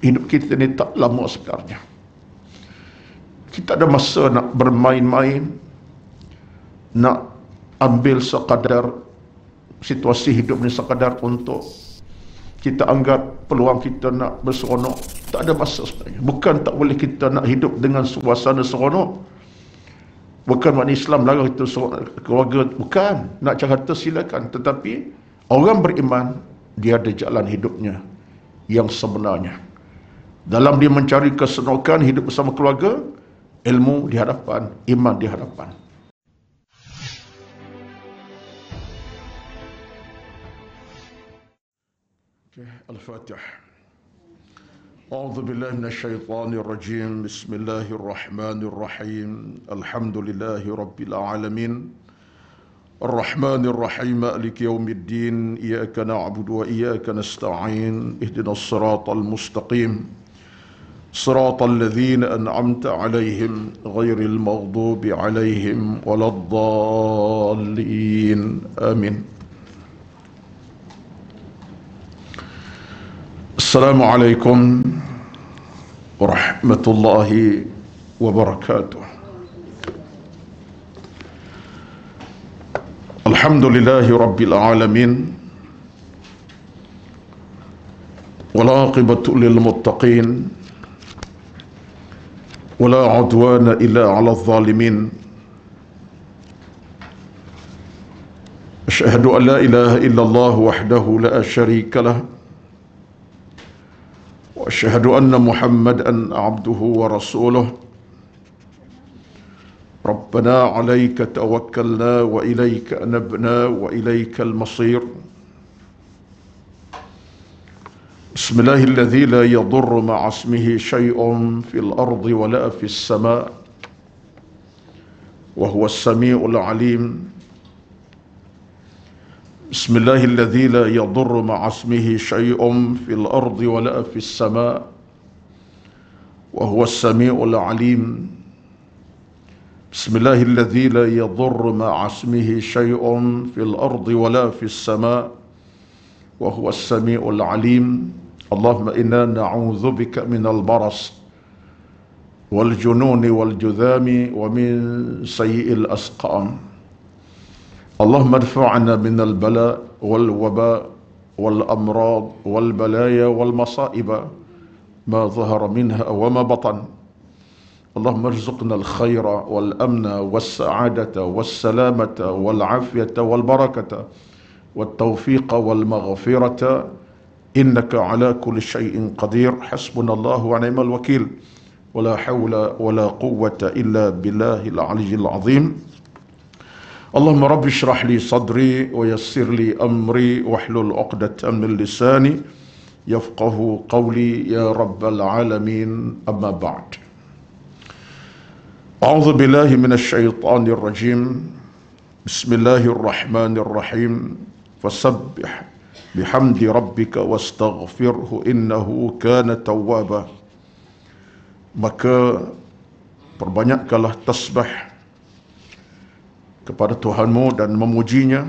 hidup kita ni tak lama sebenarnya. Kita ada masa nak bermain-main, nak ambil sekadar situasi hidup ni sekadar untuk kita anggap peluang kita nak berseronok. Tak ada masa sebenarnya. Bukan tak boleh kita nak hidup dengan suasana seronok. Bukan makna Islam larang kita keluarga. Bukan. Nak kata silakan. Tetapi orang beriman, dia ada jalan hidupnya yang sebenarnya. Dalam dia mencari keseronokan hidup bersama keluarga, ilmu di hadapan, iman di hadapan. Al-Fatihah. أعوذ بالله من الشيطان الرجيم بسم الله الرحمن الرحيم الحمد لله رب العالمين الرحمن الرحيم مالك يوم الدين إياك نعبد وإياك نستعين اهدنا الصراط المستقيم صراط الذين أنعمت عليهم غير المغضوب عليهم ولا الضالين آمين. Assalamualaikum warahmatullahi wabarakatuh. Alhamdulillahi rabbil alamin. Wal aqibatu lil muttaqin. Wala udwana illa 'alal zalimin. Asyhadu an la ilaha illallah wahdahu la syarika lah. وأشهد أن محمدًا عبده ورسوله. ربنا عليك توكلنا وإليك أنبنا وإليك المصير. بسم الله الذي لا يضر مع اسمه شيء في الأرض ولا في السماء وهو السميع العليم. بسم الله الذي لا يضر مع اسمه شيء في الأرض ولا في السماء وهو السميع العليم. بسم الله الذي لا يضر مع اسمه شيء في الأرض ولا في السماء وهو السميع العليم. اللهم إنا نعوذ بك من البرص والجنون والجذام ومن سيء الأسقام. اللهم ادفعنا من البلاء والوباء والأمراض والبلايا والمصائب ما ظهر منها وما بطن. اللهم ارزقنا الخير والأمن والسعادة والسلامة والعافية والبركة والتوفيق والمغفرة إنك على كل شيء قدير. حسبنا الله ونعم الوكيل ولا حول ولا قوة إلا بالله العلي العظيم. اللهم رب اشرح لي صدري ويسر لي أمري واحلل عقدة من لساني يفقه قولي يا رب العالمين. أما بعد. أعوذ بالله من الشيطان الرجيم. بسم الله الرحمن الرحيم. فسبح بحمد ربك واستغفره إنه كان توابا. Maka perbanyakkanlah tasbih kepada Tuhanmu dan memujinya,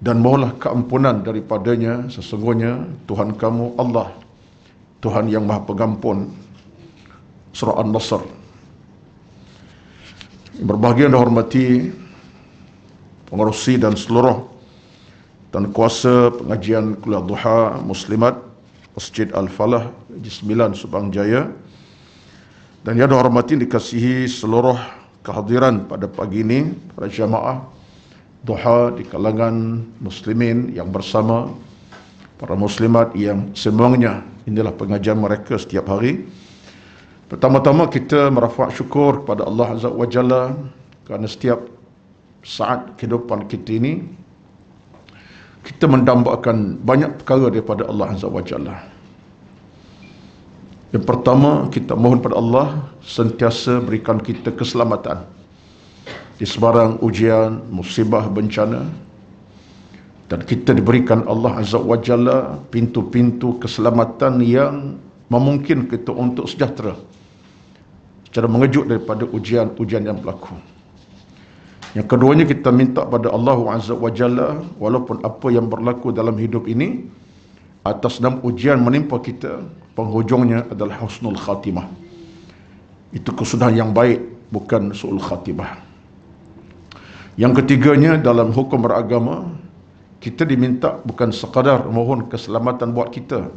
dan mohonlah keampunan daripadanya. Sesungguhnya Tuhan kamu Allah, Tuhan yang Maha Pengampun. Surah An-Nasr. Berbahagia dan hormati pengerusi dan seluruh dan kuasa pengajian kuliah duha muslimat Masjid Al-Falah Negeri Sembilan Subang Jaya, dan yang dihormati dikasihi seluruh kehadiran pada pagi ini, para jamaah duha di kalangan muslimin yang bersama, para muslimat yang semuanya inilah pengajian mereka setiap hari. Pertama-tama kita merafak syukur kepada Allah Azza wa Jalla kerana setiap saat kehidupan kita ini kita mendambakan banyak perkara daripada Allah Azza wa Jalla. Yang pertama, kita mohon pada Allah sentiasa berikan kita keselamatan di sebarang ujian, musibah, bencana, dan kita diberikan Allah Azza wa Jalla pintu-pintu keselamatan yang memungkinkan kita untuk sejahtera secara mengejut daripada ujian-ujian yang berlaku. Yang keduanya, kita minta pada Allah Azza wa Jalla, walaupun apa yang berlaku dalam hidup ini atas 6 ujian menimpa kita, penghujungnya adalah husnul khatimah. Itu kesudahan yang baik, bukan su'ul khatimah. Yang ketiganya, dalam hukum beragama, kita diminta bukan sekadar mohon keselamatan buat kita.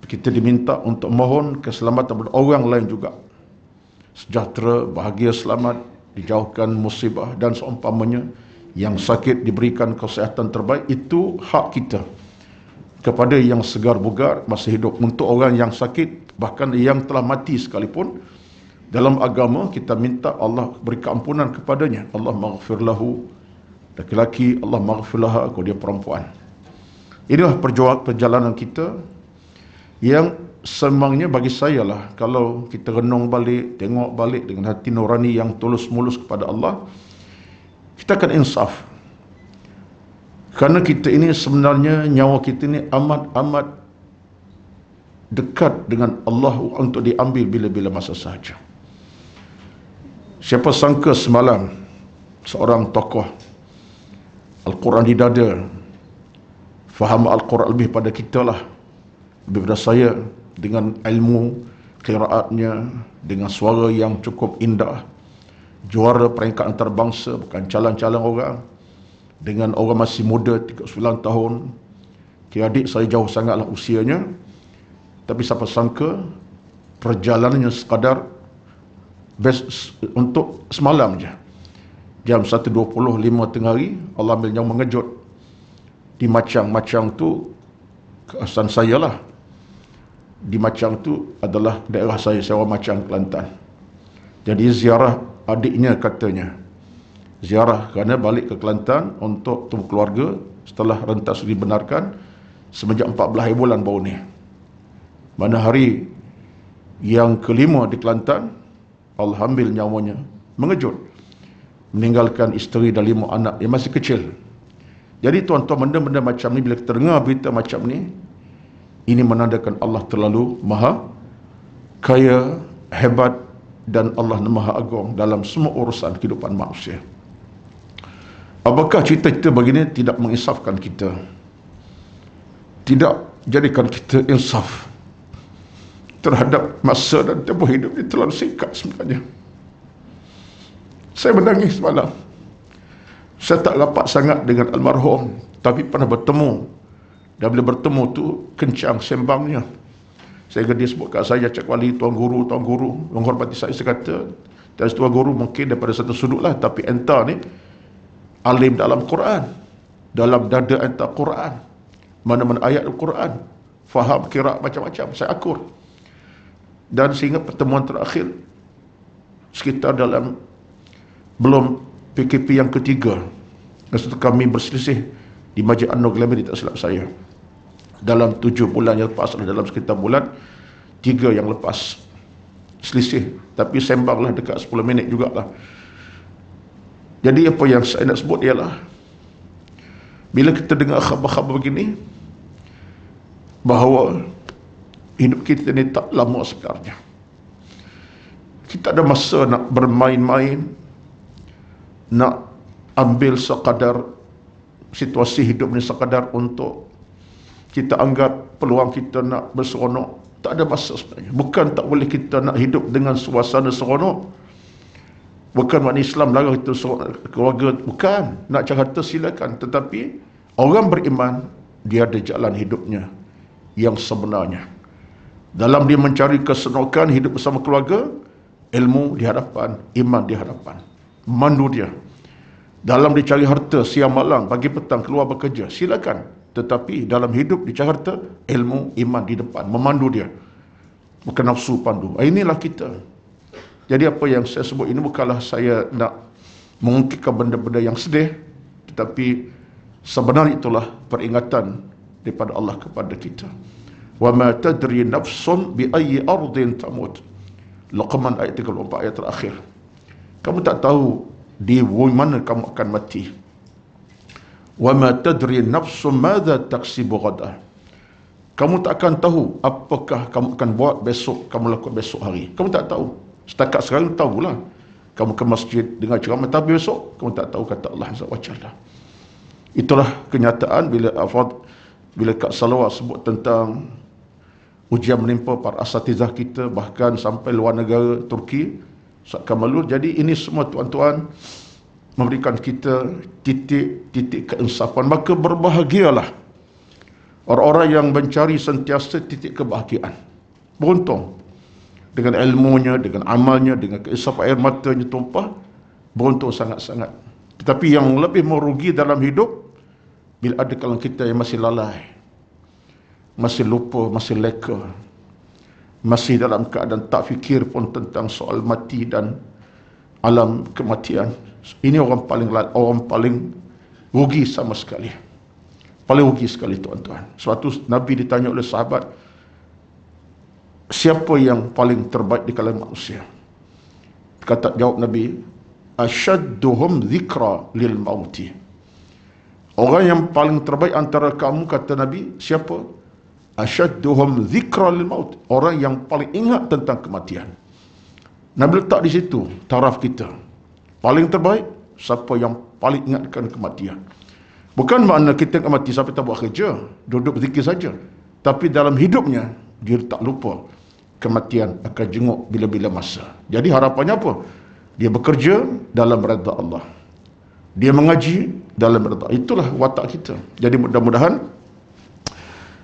Kita diminta untuk mohon keselamatan buat orang lain juga. Sejahtera, bahagia, selamat, dijauhkan musibah dan seumpamanya. Yang sakit diberikan kesihatan terbaik. Itu hak kita kepada yang segar bugar masih hidup. Untuk orang yang sakit, bahkan yang telah mati sekalipun, dalam agama kita minta Allah beri keampunan kepadanya. Allah maghfir lahu, laki-laki, Allah maghfir laha, kalau dia perempuan. Inilah perjalanan kita yang semangnya bagi saya lah, kalau kita renung balik, tengok balik dengan hati nurani yang tulus mulus kepada Allah, kita akan insaf. Kerana kita ini sebenarnya, nyawa kita ini amat-amat dekat dengan Allah untuk diambil bila-bila masa sahaja. Siapa sangka semalam seorang tokoh Al-Quran di dada, faham Al-Quran lebih pada kita lah, lebih pada saya, dengan ilmu qiraatnya, dengan suara yang cukup indah, juara peringkat antarabangsa, bukan calon-calon orang, dengan orang masih muda 39 tahun. Adik saya jauh sangatlah usianya, tapi siapa sangka perjalanannya sekadar untuk semalam je. Jam 1.25 tengah hari, Allah ambil nyawa mengejut di Macang tu, keasal saya lah. Di Macang tu adalah daerah saya orang Macang, Kelantan. Jadi ziarah adiknya katanya. Ziarah kerana balik ke Kelantan untuk temu keluarga setelah rentas dibenarkan semenjak 14 bulan baru ni. Mana hari yang kelima di Kelantan, Allah ambil nyawanya, mengejut, meninggalkan isteri dan 5 anak yang masih kecil. Jadi tuan-tuan, benda-benda macam ni, bila kita dengar berita macam ni, ini menandakan Allah terlalu maha kaya, hebat, dan Allah maha agung dalam semua urusan kehidupan manusia. Apakah cerita-cerita begini tidak menginsafkan kita? Tidak jadikan kita insaf terhadap masa dan tempoh hidup ini terlalu singkat sebenarnya. Saya menangis semalam. Saya tak rapat sangat dengan almarhum, tapi pernah bertemu. Dan bila bertemu tu, kencang sembangnya. Sehingga dia sebut kat saya, Cik Wali, Tuan Guru, menghormati saya. Saya kata, Tuan Guru mungkin daripada satu sudut lah, tapi entah ni alim dalam Quran, dalam dada entah Quran, mana-mana ayat Al-Quran, faham kira macam-macam. Saya akur. Dan sehingga pertemuan terakhir, sekitar dalam belum PKP yang ketiga, masa kami berselisih di Masjid An-Nur Glamir, tak silap saya, dalam 7 bulan yang lepas, dalam sekitar bulan 3 yang lepas selisih, tapi sembanglah dekat 10 minit jugalah. Jadi apa yang saya nak sebut ialah, bila kita dengar khabar-khabar begini, bahawa hidup kita ni tak lama sebenarnya. Kita ada masa nak bermain-main, nak ambil sekadar situasi hidup ni sekadar untuk kita anggap peluang kita nak berseronok. Tak ada masa sebenarnya. Bukan tak boleh kita nak hidup dengan suasana seronok. Bukan makna Islam larang kita keluarga. Bukan. Nak cara silakan. Tetapi orang beriman, dia ada jalan hidupnya yang sebenarnya. Dalam dia mencari keseronokan hidup bersama keluarga, ilmu di hadapan, iman di hadapan. Memandu dia. Dalam dia cari harta siang malam, pagi petang keluar bekerja, silakan. Tetapi dalam hidup dia cari harta, ilmu, iman di depan. Memandu dia. Bukan nafsu pandu. Inilah kita. Jadi apa yang saya sebut ini bukanlah saya nak mengungkitkan benda-benda yang sedih, tetapi sebenarnya itulah peringatan daripada Allah kepada kita. Wa ma tadri nafsun bi ayyi ardin tamut. Luqman ayat 34, ayat terakhir. Kamu tak tahu di mana kamu akan mati. Wa ma tadri nafsun madza taksibu ghadan. Kamu tak akan tahu apakah kamu akan buat besok, kamu lakukan besok hari. Kamu tak tahu. Setakat sekarang tahulah. Kamu ke masjid dengar ceramah, tapi besok kamu tak tahu, kata Allah Azza wa Jalla. Itulah kenyataan bila Bila Kak Salwa sebut tentang ujian menimpa para asatizah kita, bahkan sampai luar negara Turki, Ustaz Kamalul. Jadi ini semua tuan-tuan memberikan kita titik-titik keinsafan. Maka berbahagialah orang-orang yang mencari sentiasa titik kebahagiaan. Beruntung dengan ilmunya, dengan amalnya, dengan keinsafan, air matanya tumpah. Beruntung sangat-sangat. Tetapi yang lebih merugi dalam hidup, bila ada kalangan kita yang masih lalai, masih lupa, masih leka, masih dalam keadaan tak fikir pun tentang soal mati dan alam kematian. Ini orang paling rugi sama sekali. Paling rugi sekali tuan-tuan. Suatu Nabi ditanya oleh sahabat, siapa yang paling terbaik di kalangan manusia? Kata jawab Nabi, asyadduhum zikra lil mauti. Orang yang paling terbaik antara kamu, kata Nabi, siapa? Asyadduhum zikra lil maut. Orang yang paling ingat tentang kematian. Nabi letak di situ taraf kita. Paling terbaik, siapa yang paling ingatkan kematian. Bukan makna kita akan mati sampai tak buat kerja, duduk berzikir saja. Tapi dalam hidupnya, dia tak lupa kematian akan jenguk bila-bila masa. Jadi harapannya apa? Dia bekerja dalam redha Allah. Dia mengaji dalam redha. Itulah watak kita. Jadi mudah-mudahan,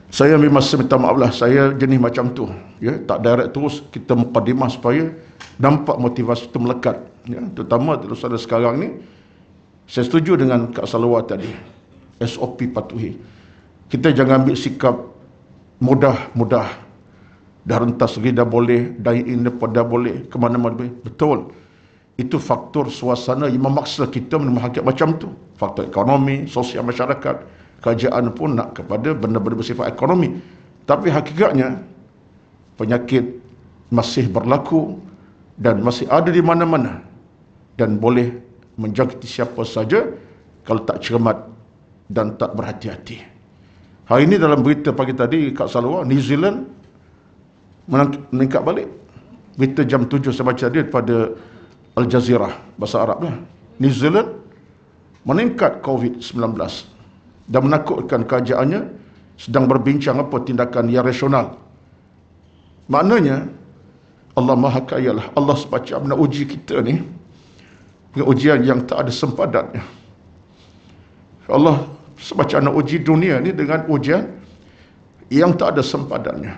saya memang minta maaf lah, saya jenis macam tu. Ya, tak direct terus kita mukadimah supaya nampak motivasi itu melekat. Ya, terutama terus ada sekarang ni, saya setuju dengan Kak Salwa tadi. SOP patuhi. Kita jangan ambil sikap mudah-mudah. Dah rentas lagi dah boleh, dine-in dah boleh, ke mana-mana boleh. Betul. Itu faktor suasana yang memaksa kita memahami macam tu. Faktor ekonomi, sosial masyarakat, kerajaan pun nak kepada benda-benda bersifat ekonomi. Tapi hakikatnya penyakit masih berlaku dan masih ada di mana-mana dan boleh menjangkiti siapa saja kalau tak cermat dan tak berhati-hati. Hari ini dalam berita pagi tadi Kak Salwa, New Zealand meningkat balik. Berita jam 7 saya baca dia pada Al Jazeera bahasa Arab lah. New Zealand meningkat COVID-19 dan menakutkan kerajaannya sedang berbincang apa tindakan yang rasional. Maknanya Allah Maha Kaya lah. Allah sepatutnya nak uji kita ni dengan ujian yang tak ada sempadannya. Allah sepatutnya nak uji dunia ni dengan ujian yang tak ada sempadannya.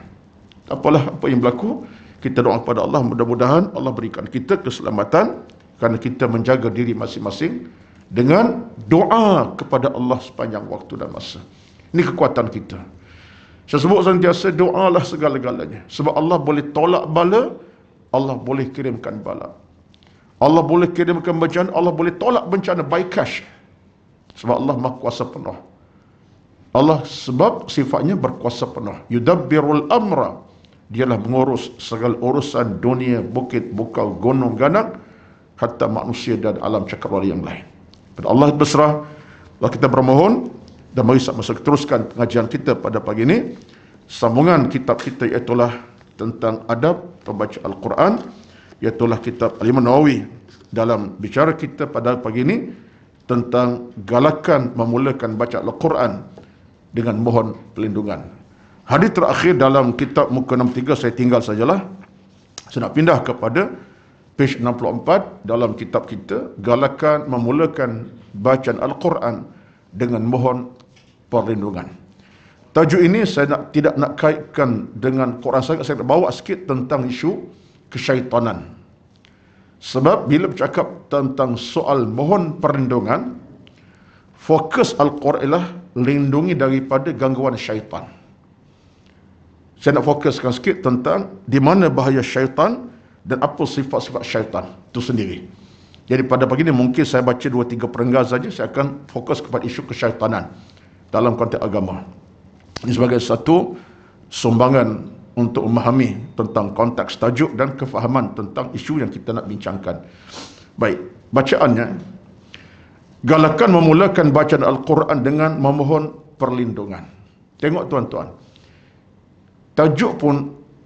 Apalah apa yang berlaku, kita doa kepada Allah, mudah-mudahan Allah berikan kita keselamatan kerana kita menjaga diri masing-masing dengan doa kepada Allah sepanjang waktu dan masa. Ini kekuatan kita. Saya sebut sentiasa, doalah segala-galanya. Sebab Allah boleh tolak bala, Allah boleh kirimkan bala. Allah boleh kirimkan bencana, Allah boleh tolak bencana by cash. Sebab Allah Maha Kuasa penuh. Allah sebab sifatnya berkuasa penuh. Yudabbirul amra. Dialah mengurus segala urusan dunia, bukit, bukau, gunung, ganang, hatta manusia dan alam cakrawala yang lain. Pada Allah berserah, Allah kita bermohon, dan mari sama-sama teruskan pengajian kita pada pagi ini. Sambungan kitab kita iaitulah tentang adab pembaca Al-Quran, iaitulah kitab Al-Imam Nawawi. Dalam bicara kita pada pagi ini tentang galakan memulakan baca Al-Quran dengan mohon perlindungan. Hadis terakhir dalam kitab muka 63 saya tinggal sajalah. Saya nak pindah kepada page 64 dalam kitab kita, galakan memulakan bacaan Al-Quran dengan mohon perlindungan. Tajuk ini saya tidak nak kaitkan dengan Quran sangat, saya nak bawa sikit tentang isu kesyaitanan. Sebab bila bercakap tentang soal mohon perlindungan, fokus Al-Quran ialah lindungi daripada gangguan syaitan. Saya nak fokuskan sikit tentang di mana bahaya syaitan dan apa sifat-sifat syaitan itu sendiri. Jadi pada pagi ini mungkin saya baca 2-3 perenggan saja, saya akan fokus kepada isu kesyaitanan dalam konteks agama. Ini sebagai satu sumbangan untuk memahami tentang konteks tajuk dan kefahaman tentang isu yang kita nak bincangkan. Baik, bacaannya. Galakan memulakan bacaan Al-Quran dengan memohon perlindungan. Tengok tuan-tuan. Tajuk pun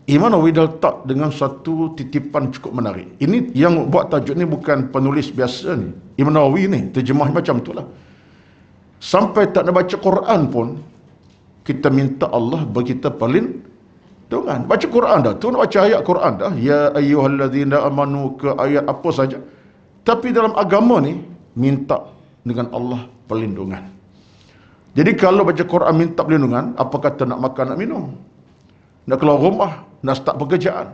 Imam Nawawi letak dengan satu titipan cukup menarik. Ini yang buat tajuk ni bukan penulis biasa ni. Imam Nawawi ni terjemah macam itulah. Sampai tak nak baca Quran pun kita minta Allah bagi kita perlindungan. Baca Quran dah, tu nak baca ayat Quran dah, ya ayyuhallazina amanu ke ayat apa saja. Tapi dalam agama ni minta dengan Allah perlindungan. Jadi kalau baca Quran minta perlindungan, apa kata nak makan nak minum, nak keluar rumah, nak start pekerjaan,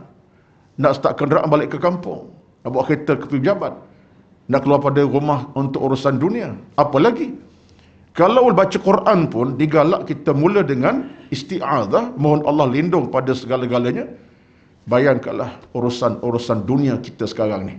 nak start kenderaan balik ke kampung, nak bawa kereta ke pejabat, nak keluar pada rumah untuk urusan dunia, apa lagi? Kalau baca Quran pun digalak kita mula dengan isti'adzah, mohon Allah lindung pada segala-galanya. Bayangkanlah urusan dunia kita sekarang ni.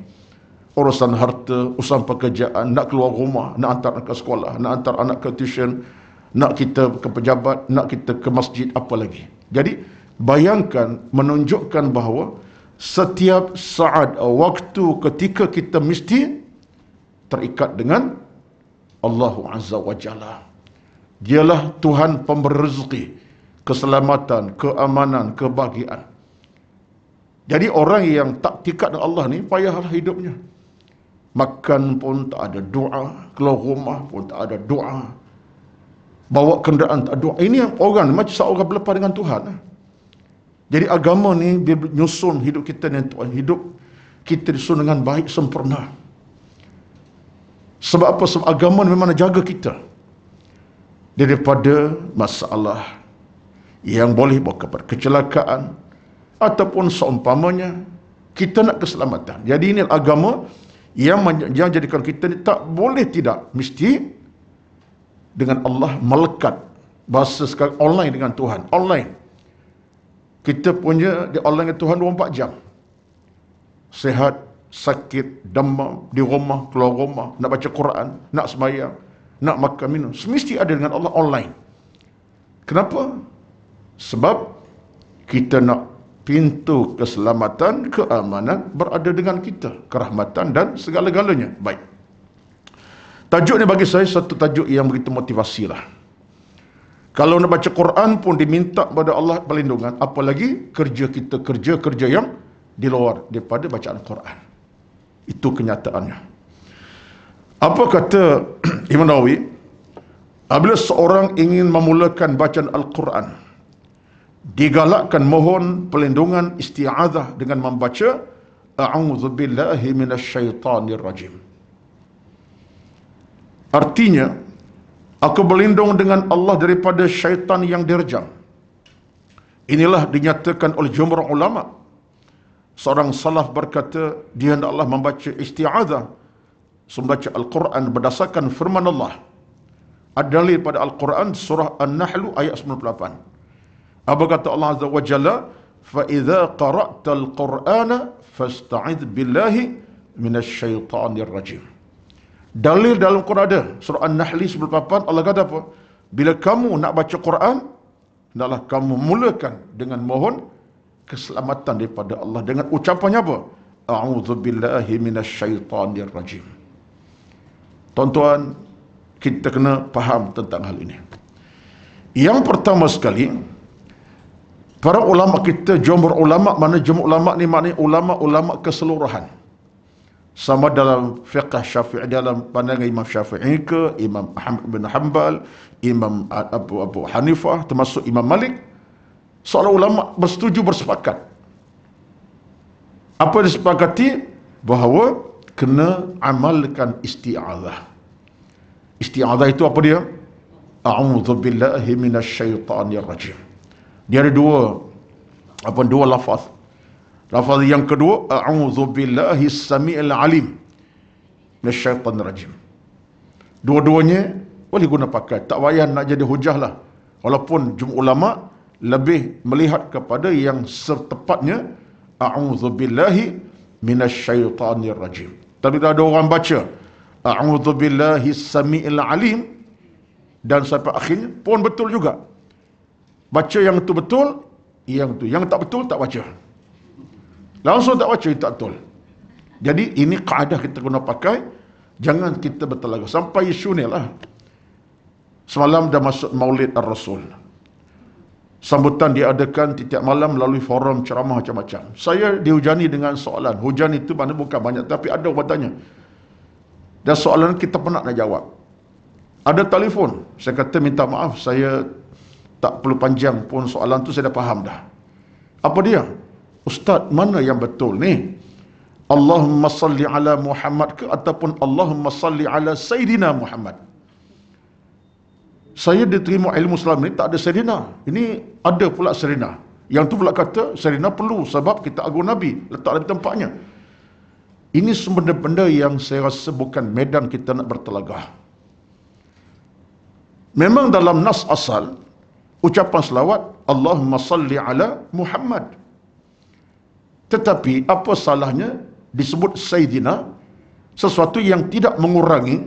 Urusan harta, urusan pekerjaan, nak keluar rumah, nak hantar anak ke sekolah, nak hantar anak ke tuition, nak kita ke pejabat, nak kita ke masjid, apa lagi. Jadi bayangkan, menunjukkan bahawa setiap saat, waktu, ketika kita mesti terikat dengan Allah Azza wa Jalla. Dialah Tuhan pemberi rezeki, keselamatan, keamanan, kebahagiaan. Jadi orang yang tak terikat dengan Allah ni payahlah hidupnya. Makan pun tak ada doa, keluar rumah pun tak ada doa, bawa kenderaan tak ada doa. Ini yang orang macam seorang berlepas dengan Tuhan. Jadi agama ni dia nyusun hidup kita dengan Tuhan. Hidup kita disusun dengan baik, sempurna. Sebab apa? Sebab agama ni memang jaga kita daripada masalah yang boleh bawa kepada kecelakaan, ataupun seumpamanya kita nak keselamatan. Jadi ini agama yang jadikan kita ni tak boleh tidak, mesti dengan Allah melekat. Bahasa sekarang online dengan Tuhan, online. Kita punya di online dengan Tuhan 24 jam. Sehat, sakit, demam, di rumah, keluar rumah, nak baca Quran, nak sembahyang, nak makan minum, semesti ada dengan Allah online. Kenapa? Sebab kita nak pintu keselamatan, keamanan berada dengan kita, kerahmatan dan segala-galanya. Baik. Tajuk ni bagi saya satu tajuk yang begitu motivasi lah. Kalau nak baca Quran pun diminta kepada Allah perlindungan, apalagi kerja kita, kerja yang di luar daripada bacaan Quran. Itu kenyataannya. Apa kata Imam Nawawi? Apabila seorang ingin memulakan bacaan Al-Quran, digalakkan mohon perlindungan isti'adzah dengan membaca a'udzubillahi minasyaitanir rajim. Artinya, aku berlindung dengan Allah daripada syaitan yang direjam. Inilah dinyatakan oleh jumhur ulama. Seorang salaf berkata, dia hendaklah membaca isti'adzah, membaca Al-Quran berdasarkan firman Allah. Ada dalil pada Al-Quran surah An-Nahl ayat 98. Apa kata Allah Azza wa Jalla? فَإِذَا قَرَأْتَ الْقُرْآنَ فَاسْتَعِذْ بِاللَّهِ مِنَ الشَّيْطَانِ الرَّجِيمِ. Dalil dalam Quran ada. Surah An-Nahl 98, Allah kata apa? Bila kamu nak baca Quran, hendaklah kamu mulakan dengan mohon keselamatan daripada Allah. Dengan ucapannya apa? A'udzubillahi minasyaitanir rajim. Tuan-tuan, kita kena faham tentang hal ini. Yang pertama sekali, para ulama kita, jumhur ulama, mana jumhur ulama ni maknanya ulama-ulama keseluruhan. Sama dalam fiqh Syafi'i, dalam pandangan Imam Syafi'i ke, Imam Ahmad bin Hanbal, Imam Abu Hanifah, termasuk Imam Malik, seorang ulama bersetuju, bersepakat. Apa disepakati? Bahawa kena amalkan isti'adzah. Isti'adzah itu apa dia? A'udzubillahi minasyaitanir rajim. Dia ada dua lafaz. Lafaz yang kedua, a'udzubillahi samiil alim minasyaitanir rajim. Dua-duanya boleh guna pakai, tak payah nak jadi hujah lah. Walaupun jumhur ulama lebih melihat kepada yang setepatnya a'udzubillahi minasyaitanir rajim. Tapi kalau ada orang baca a'udzubillahi samiil alim dan sampai akhirnya pun betul juga. Baca yang itu betul, yang itu. Yang tak betul, tak baca. Langsung tak baca, tak betul. Jadi ini kaedah kita guna pakai. Jangan kita bertelaga. Sampai isu ni lah. Semalam dah masuk Maulid Ar-Rasul. Sambutan diadakan tiap malam melalui forum ceramah macam-macam. Saya dihujani dengan soalan. Hujan itu mana bukan banyak, tapi ada orang tanya. Dan soalan kita pernah nak jawab. Ada telefon. Saya kata minta maaf, saya Tak perlu panjang pun soalan tu saya dah faham dah. Apa dia? Ustaz, mana yang betul ni? Allahumma salli ala Muhammad ke ataupun Allahumma salli ala Sayyidina Muhammad? Saya diterima ilmu Islam ni tak ada Sayyidina. Ini ada pula Sayyidina. Yang tu pula kata Sayyidina perlu sebab kita agung Nabi, letak di tempatnya. Ini benda-benda yang saya rasa bukan medan kita nak bertelagah. Memang dalam nas asal ucapan selawat Allahumma salli ala Muhammad. Tetapi apa salahnya disebut Sayyidina, sesuatu yang tidak mengurangi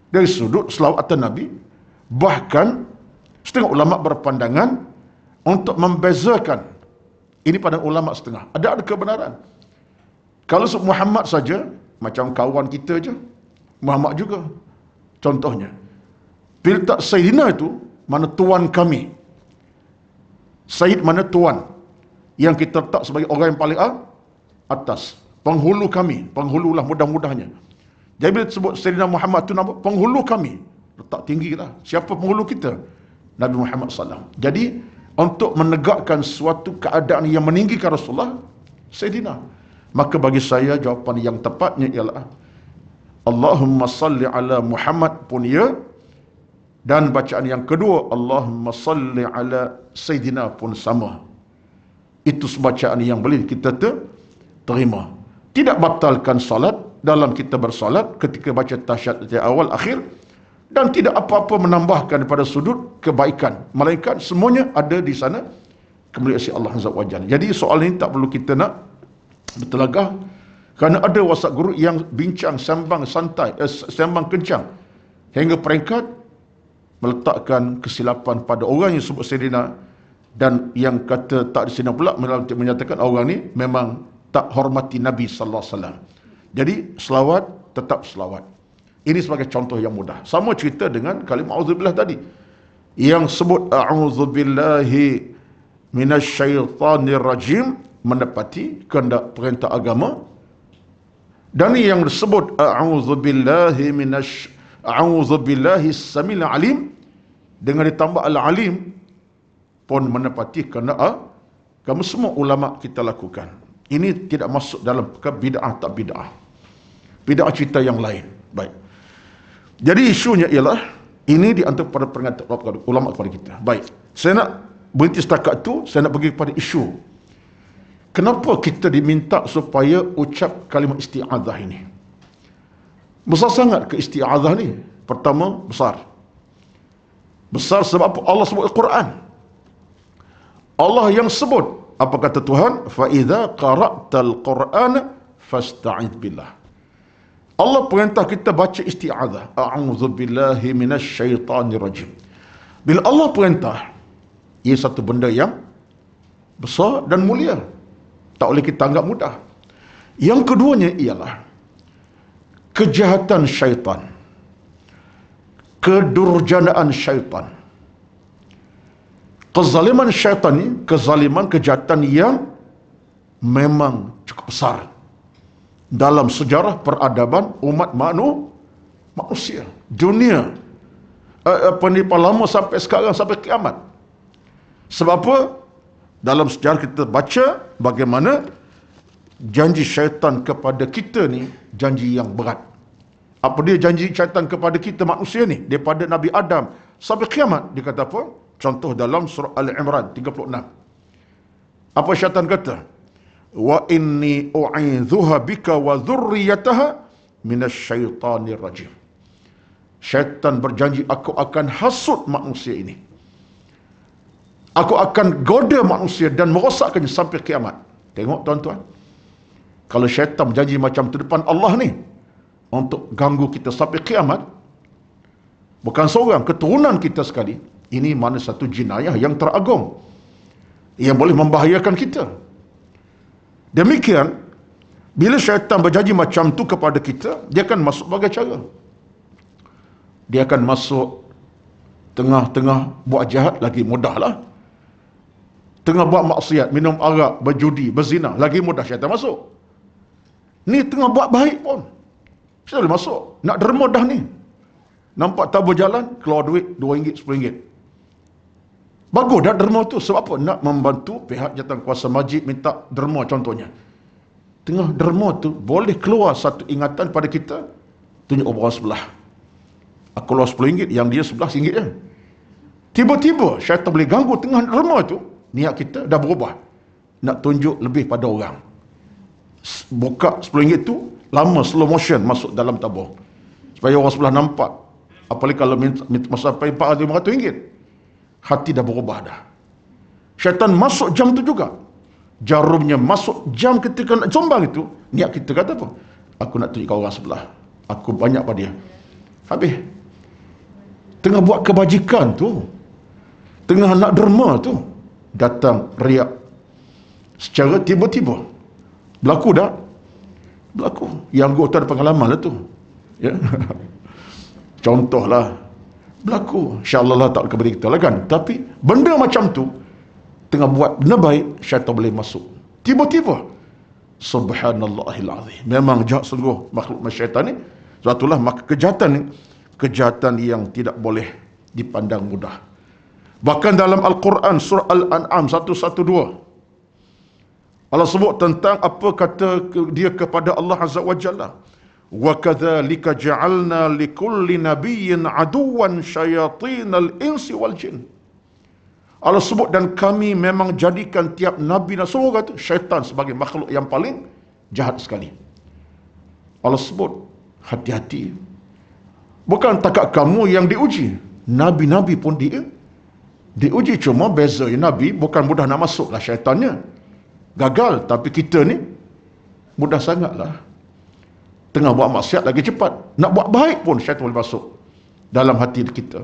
dari sudut selawat atas Nabi. Bahkan setengah ulama berpandangan untuk membezakan ini pada ulama setengah. Ada kebenaran. Kalau sebut Muhammad saja, macam kawan kita je, Muhammad juga. Contohnya, bila tak Sayyidina itu, mana tuan kami. Sayyid mana tuan. Yang kita letak sebagai orang yang paling atas. Penghulu kami. Penghululah mudah-mudahnya. Jadi bila disebut Sayyidina Muhammad itu nama penghulu kami. Letak tinggi lah. Siapa penghulu kita? Nabi Muhammad SAW. Jadi untuk menegakkan suatu keadaan yang meninggikan Rasulullah, Sayyidina. Maka bagi saya jawapan yang tepatnya ialah Allahumma salli ala Muhammad pun ya. Dan bacaan yang kedua Allahumma salli ala Sayyidina pun sama. Itu bacaan yang boleh kita terima. Tidak batalkan salat dalam kita bersalat ketika baca tasyahud dari awal akhir, dan tidak apa-apa menambahkan pada sudut kebaikan, melainkan semuanya ada di sana kemuliaan Allah Azza wa Jalla. Jadi soal ini tak perlu kita nak bertelagah, kerana ada WhatsApp guru yang bincang sembang santai, sembang kencang hingga peringkat meletakkan kesilapan pada orang yang sebut Sayyidina, dan yang kata tak di sini pula menyatakan orang ni memang tak hormati Nabi sallallahu alaihi wasallam. Jadi selawat tetap selawat. Ini sebagai contoh yang mudah. Sama cerita dengan kalimah auzubillah tadi. Yang sebut a'udzubillahi minasyaitanir rajim mendapati kehendak perintah agama. Dan yang disebut a'udzubillahi samil alim dengan ditambah al-alim pun menepati kerana kamu semua ulama kita lakukan. Ini tidak masuk dalam bid'ah tak bid'ah. Bid'ah cerita yang lain. Baik. Jadi isunya ialah ini di antara pada pernyataan ulama kepada kita. Baik. Saya nak berhenti setakat tu, saya nak pergi kepada isu. Kenapa kita diminta supaya ucap kalimah isti'adzah ini? Besar sangat ke isti'adzah ni. Pertama, besar. Besar sebab apa? Allah sebut Al-Quran. Allah yang sebut. Apa kata Tuhan? فَإِذَا قَرَأْتَ الْقُرْآنَ فَاسْتَعِذْ بِاللَّهِ. Allah perintah kita baca isti'adzah. A'udzu billahi minasyaitanir rajim. Bila Allah perintah, ia satu benda yang besar dan mulia. Tak boleh kita anggap mudah. Yang keduanya ialah kejahatan syaitan. Kedurjanaan syaitan. Kezaliman syaitan ni, kezaliman, kejahatan yang memang cukup besar dalam sejarah peradaban umat manusia, dunia, lama sampai sekarang, sampai kiamat. Sebab apa? Dalam sejarah kita baca bagaimana janji syaitan kepada kita ni janji yang berat. Apa dia janji syaitan kepada kita manusia ni? Daripada Nabi Adam sampai kiamat. Dia kata apa? Contoh dalam surah Al-Imran 36. Apa syaitan kata? Wa inni u'idzuha bika wa dhurriyyataha minasyaitanir rajim. Syaitan berjanji, aku akan hasut manusia ini. Aku akan goda manusia dan merosakkannya sampai kiamat. Tengok tuan-tuan. Kalau syaitan berjanji macam tu depan Allah ni, untuk ganggu kita sampai kiamat, bukan seorang, keturunan kita sekali, ini mana satu jinayah yang teragung, yang boleh membahayakan kita. Demikian, bila syaitan berjanji macam tu kepada kita, dia akan masuk berbagai cara. Dia akan masuk tengah-tengah buat jahat, lagi mudahlah. Tengah buat maksiat, minum arak, berjudi, berzina, lagi mudah syaitan masuk. Ni tengah buat baik pun, syaitan boleh masuk. Nak derma dah ni. Nampak tabur jalan, keluar duit RM2, RM10. Bagus dah derma tu. Sebab apa? Nak membantu pihak jawatankuasa masjid minta derma contohnya. Tengah derma tu boleh keluar satu ingatan pada kita, tunjuk orang sebelah. Aku keluar RM10, yang dia RM11 je. Tiba-tiba syaitan boleh ganggu tengah derma tu, niat kita dah berubah. Nak tunjuk lebih pada orang. Buka RM10 tu, lama slow motion masuk dalam tabung. Supaya orang sebelah nampak. Apalagi kalau minta sampai RM400-500. Hati dah berubah dah. Syaitan masuk jam tu juga. Jarumnya masuk jam ketika nak sombang itu. Niat kita kata apa? Aku nak tunjuk orang sebelah. Aku banyak pada dia. Habis. Tengah buat kebajikan tu. Tengah nak derma tu. Datang riak. Secara tiba-tiba. Berlaku dah. Berlaku. Yang gua tu ada pengalaman lah tu. Ya. Contohlah. Berlaku. InsyaAllah lah tak kepada kita lah kan. Tapi benda macam tu, tengah buat benda baik, syaitan boleh masuk. Tiba-tiba. Subhanallahil azim. Memang jahat sungguh makhluk syaitan ni. Sebab itulah maka kejahatan ni, kejahatan yang tidak boleh dipandang mudah. Bahkan dalam Al-Quran surah Al-An'am 112, Allah sebut tentang apa kata dia kepada Allah Azza wa Jalla. وَكَذَلِكَ جَعَلْنَا لِكُلِّ نَبِيٍّ عَدُوًا شَيَاطِينَ الْإِنْسِ وَالْجِنِّ. Allah sebut, dan kami memang jadikan tiap Nabi dan semua kata syaitan sebagai makhluk yang paling jahat sekali. Allah sebut, hati-hati. Bukan takat kamu yang diuji. Nabi-Nabi pun diuji. Cuma beza Nabi bukan mudah nak masuk lah syaitannya. Gagal. Tapi kita ni mudah sangat lah. Tengah buat maksiat lagi cepat. Nak buat baik pun syaitan boleh masuk dalam hati kita.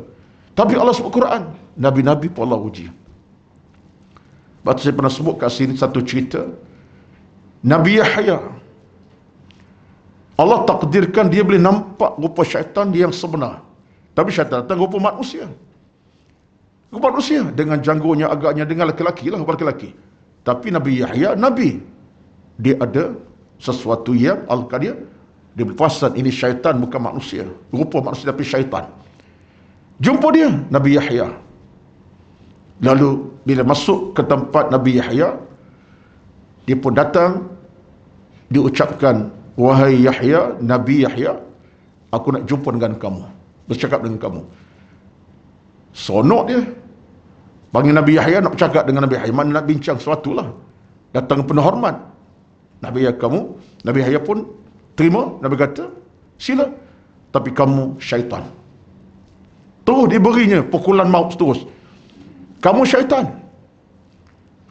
Tapi Allah sebut Quran, Nabi-Nabi pun Allah uji. Sebab saya pernah sebut kat sini satu cerita. Nabi Yahya, Allah takdirkan dia boleh nampak rupa syaitan yang sebenar. Tapi syaitan datang rupa manusia. Rupa manusia. Dengan janggunya agaknya dengan lelaki lah, rupa lelaki. Tapi Nabi Yahya, Nabi. Dia ada sesuatu yang Al-Qadir. Dia berperasan ini syaitan bukan manusia. Rupa manusia tapi syaitan. Jumpa dia, Nabi Yahya. Lalu bila masuk ke tempat Nabi Yahya, dia pun datang, diucapkan, wahai Yahya, Nabi Yahya, aku nak jumpa dengan kamu. Bercakap dengan kamu. Sonok dia. Panggil Nabi Yahya, nak bercakap dengan Nabi Yahya. Mana nak bincang sesuatu lah. Datang penuh hormat. Nabi Yahya kamu, Nabi Yahya pun terima. Nabi kata, sila. Tapi kamu syaitan. Terus diberinya pukulan maut terus. Kamu syaitan.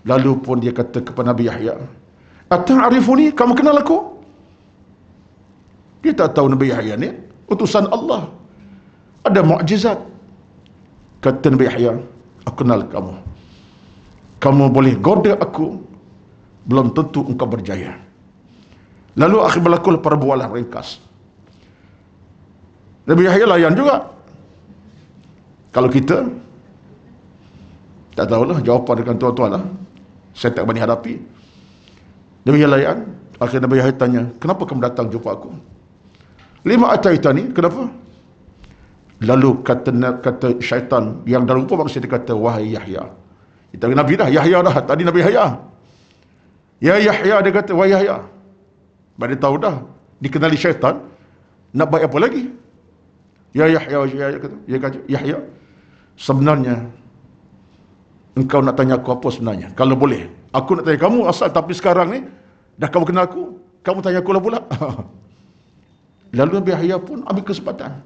Lalu pun dia kata kepada Nabi Yahya, ata'arifuni, kamu kenal aku? Dia tak tahu Nabi Yahya ni utusan Allah. Ada mukjizat. Kata Nabi Yahya, aku kenal kamu. Kamu boleh goda aku, belum tentu engkau berjaya. Lalu akhir berlaku perbualan ringkas. Nabi Yahya layan juga. Kalau kita tak tahulah jawapan dengan tuan-tuan lah. Saya tak berani hadapi. Nabi Yahya layan. Akhir Nabi Yahya tanya, kenapa kamu datang jumpa aku? Lima ataitani, kenapa? Lalu kata syaitan yang dalam rupa manusia, dia kata, wahai Yahya. Kita Nabi dah, Yahya dah. Tadi Nabi Yahya. Ya Yahya, dia kata, wahai Yahya. Sebab dia tahu dah, dikenali syaitan, nak baik apa lagi? Ya Yahya, dia kata, Yahya, sebenarnya engkau nak tanya aku apa sebenarnya? Kalau boleh, aku nak tanya kamu asal, tapi sekarang ni dah kamu kenal aku, kamu tanya aku lah pula. Lalu Nabi Yahya pun ambil kesempatan.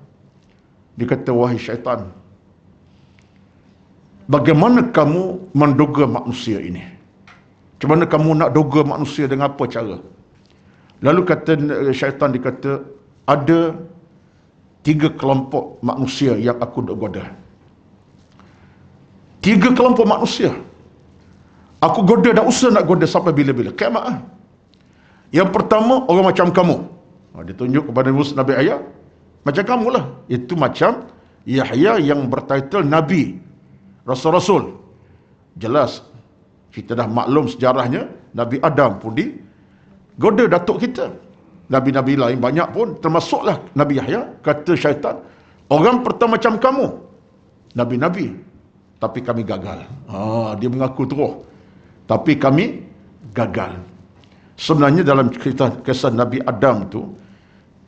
Dia kata, wahai syaitan, bagaimana kamu menduga manusia ini? Macam mana kamu nak duga manusia dengan apa cara? Lalu kata syaitan, dia kata, ada 3 kelompok manusia yang aku nak goda. 3 kelompok manusia. Aku goda, dah usaha nak goda sampai bila-bila. Kiamat. Yang pertama, orang macam kamu. Dia tunjuk kepada Nabi Yahya, macam kamulah. Itu macam Yahya yang bertitle Nabi, Rasul-Rasul. Jelas, kita dah maklum sejarahnya, Nabi Adam pun goda datuk kita. Nabi-Nabi lain banyak pun, termasuklah Nabi Yahya. Kata syaitan, orang pertama macam kamu. Nabi-Nabi. tapi kami gagal. Dia mengaku terus, tapi kami gagal. Sebenarnya dalam kisah Nabi Adam tu,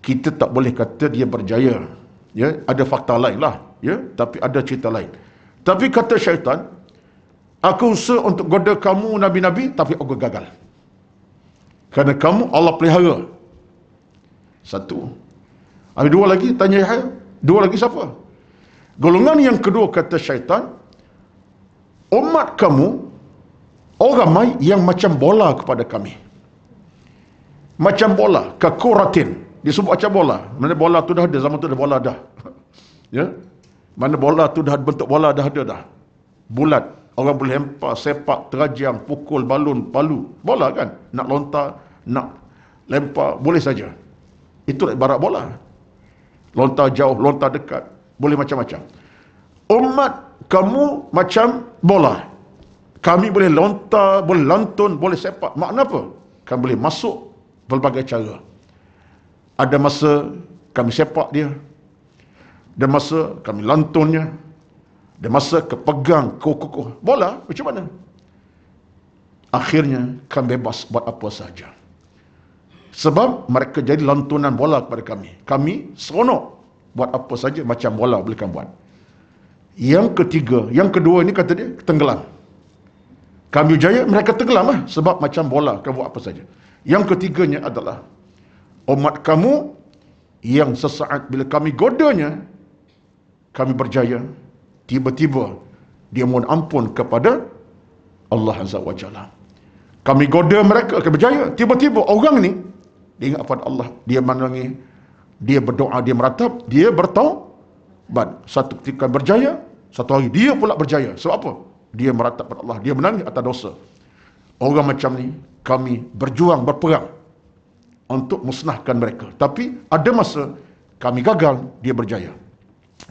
kita tak boleh kata dia berjaya. Ya, ada fakta lain lah. Ya, tapi ada cerita lain. Tapi kata syaitan, aku usaha untuk goda kamu Nabi-Nabi, tapi aku gagal. Kerana kamu Allah pelihara. Satu. Ada dua lagi, tanya Yahya. Dua lagi siapa? Golongan yang kedua kata syaitan, umat kamu, orang ramai yang macam bola kepada kami. Macam bola, kakuratin. Disebut macam bola. Mana bola tu dah ada, zaman tu dah bola dah. Ya? Mana bola tu dah bentuk bola dah ada dah. Bulat. Orang boleh lempar, sepak, terajang, pukul, balun, palu. Bola kan? Nak lontar, nak lempar, boleh saja. Itu ibarat bola. Lontar jauh, lontar dekat. Boleh macam-macam. Umat kamu macam bola. Kami boleh lontar, boleh lantun, boleh sepak. Makna apa? Kami boleh masuk berbagai cara. Ada masa kami sepak dia. Ada masa kami lantunnya. Ada masa kepegang, kokoh. Bola, macam mana? Akhirnya kami bebas buat apa saja. Sebab mereka jadi lantunan bola kepada kami. Kami seronok buat apa saja macam bola boleh kami buat. Yang ketiga, yang kedua ini kata dia tenggelam. Kami berjaya, mereka tenggelam lah. Sebab macam bola, kami buat apa saja. Yang ketiganya adalah umat kamu yang sesaat bila kami godanya, kami berjaya. Tiba-tiba dia mohon ampun kepada Allah Azza wa Jalla. Kami goda mereka, kami berjaya. Tiba-tiba orang ni dia ingat pada Allah, dia menangis, dia berdoa, dia meratap, dia bertaubat. Satu ketika berjaya, satu hari dia pula berjaya. Sebab apa? Dia meratap pada Allah, dia menangis atas dosa. Orang macam ni kami berjuang, berperang untuk musnahkan mereka. Tapi ada masa kami gagal, dia berjaya.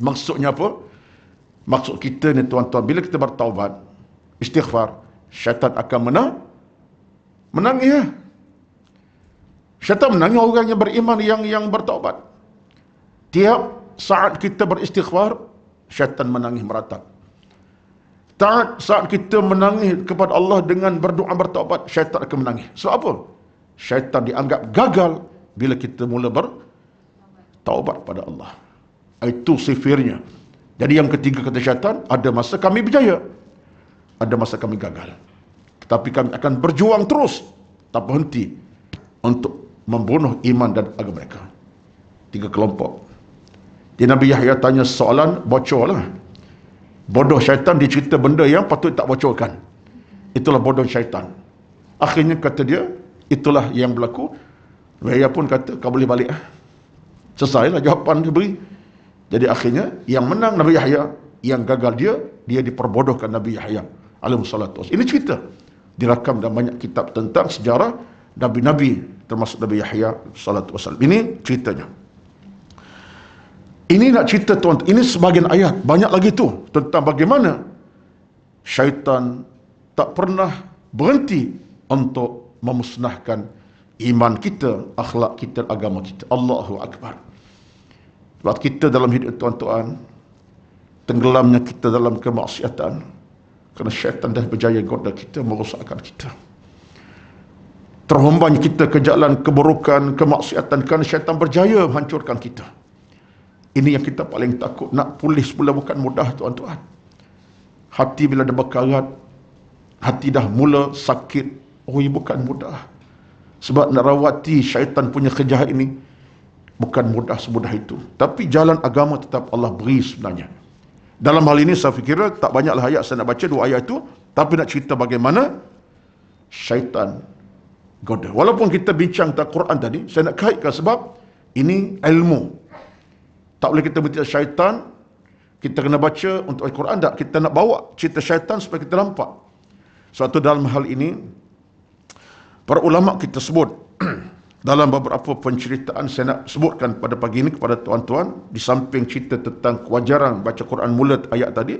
Maksudnya apa? Maksud kita ni tuan-tuan, bila kita bertaubat, istighfar, syaitan akan menangis ya. Syaitan menangis orang yang beriman, yang bertaubat. Tiap saat kita beristighfar, syaitan menangis meratap. Saat kita menangis kepada Allah dengan berdoa bertaubat, syaitan akan menangis. Sebab apa? Syaitan dianggap gagal bila kita mula bertaubat pada Allah. Itu sifirnya. Jadi yang ketiga kata syaitan, ada masa kami berjaya, ada masa kami gagal. Tetapi kami akan berjuang terus, tak berhenti untuk membunuh iman dan agama mereka. Tiga kelompok. Jadi Nabi Yahya tanya soalan, bocorlah. Bodoh syaitan dicerita benda yang patut tak bocorkan. Itulah bodoh syaitan. Akhirnya kata dia, itulah yang berlaku. Nabi Yahya pun kata, kau boleh balik. Selesailah jawapan dia beri. Jadi akhirnya yang menang Nabi Yahya, yang gagal dia diperbodohkan Nabi Yahya alaihi salatu wassalam. Ini cerita dirakam dalam banyak kitab tentang sejarah nabi-nabi, termasuk Nabi Yahya salatu wassalam. Ini ceritanya. Ini nak cerita tuan, ini sebahagian ayat, banyak lagi tu tentang bagaimana syaitan tak pernah berhenti untuk memusnahkan iman kita, akhlak kita, agama kita. Allahu Akbar. Sebab kita dalam hidup tuan-tuan, tenggelamnya kita dalam kemaksiatan, kerana syaitan dah berjaya goda kita, merosakkan kita. Terhembang kita ke jalan keburukan, kemaksiatan, kerana syaitan berjaya menghancurkan kita. Ini yang kita paling takut. Nak pulih semula bukan mudah tuan-tuan. Hati bila dah berkarat, hati dah mula sakit, bukan mudah. Sebab nak rawati syaitan punya kejahat ini bukan mudah semudah itu. Tapi jalan agama tetap Allah beri sebenarnya. Dalam hal ini saya fikir tak banyaklah ayat saya nak baca, dua ayat itu, tapi nak cerita bagaimana syaitan goda. Walaupun kita bincang tentang Quran tadi, saya nak kaitkan sebab ini ilmu. Tak boleh kita bercerita syaitan, kita kena baca untuk Al-Quran, tak? Kita nak bawa cerita syaitan supaya kita nampak. Suatu dalam hal ini, para ulama kita sebut, dalam beberapa penceritaan saya nak sebutkan pada pagi ini kepada tuan-tuan, di samping cerita tentang kewajaran baca Quran mulut ayat tadi,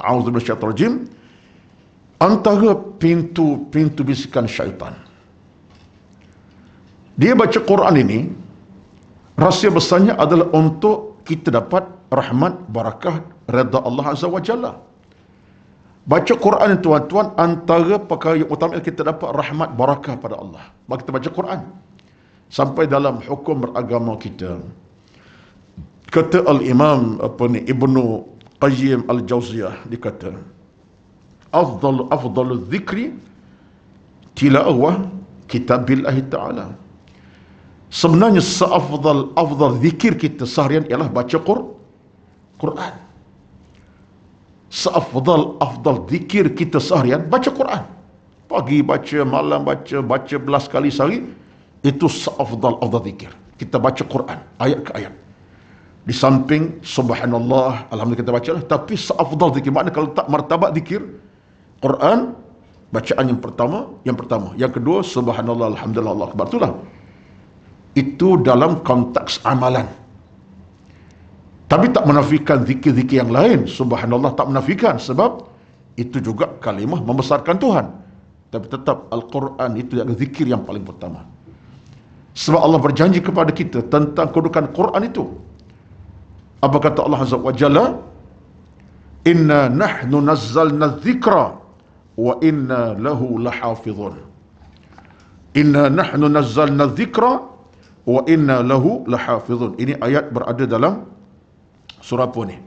a'udzubillahi minasyaitonir rajim, antara pintu-pintu bisikan syaitan. Dia baca Quran ini, rahsia besarnya adalah untuk kita dapat rahmat, barakah, redha Allah Azza wa Jalla. Baca Quran tuan-tuan antara perkara yang utama yang kita dapat rahmat barakah pada Allah. Bagi kita baca Quran. Sampai dalam hukum beragama kita. Kata Al-Imam Ibnu Qayyim Al-Jauziyah, dikata afdalu dzikri tilawah kitabillahi ta'ala. Sebenarnya afdal zikir kita seharian ialah baca Quran. Afdal zikir kita seharian baca Quran. Pagi baca, malam baca belas kali sehari. Itu afdal zikir. Kita baca Quran ayat ke ayat. Di samping subhanallah, alhamdulillah kita baca lah, tapi afdal zikir, makna kalau tak martabat zikir Quran, bacaan yang pertama, yang kedua subhanallah, alhamdulillah, Allah akbar, itulah. Itu dalam konteks amalan. Tapi tak menafikan zikir-zikir yang lain. Subhanallah tak menafikan, sebab itu juga kalimah membesarkan Tuhan. Tapi tetap Al-Quran itu yang zikir yang paling pertama. Sebab Allah berjanji kepada kita tentang kedudukan Quran itu. Apa kata Allah Azza wa Jalla? Inna nahnu nazzalna dzikra wa inna lahu lahafizun. Inna nahnu nazzalna dzikra wa inna lahu lahafizun. Ini ayat berada dalam surah apa ni?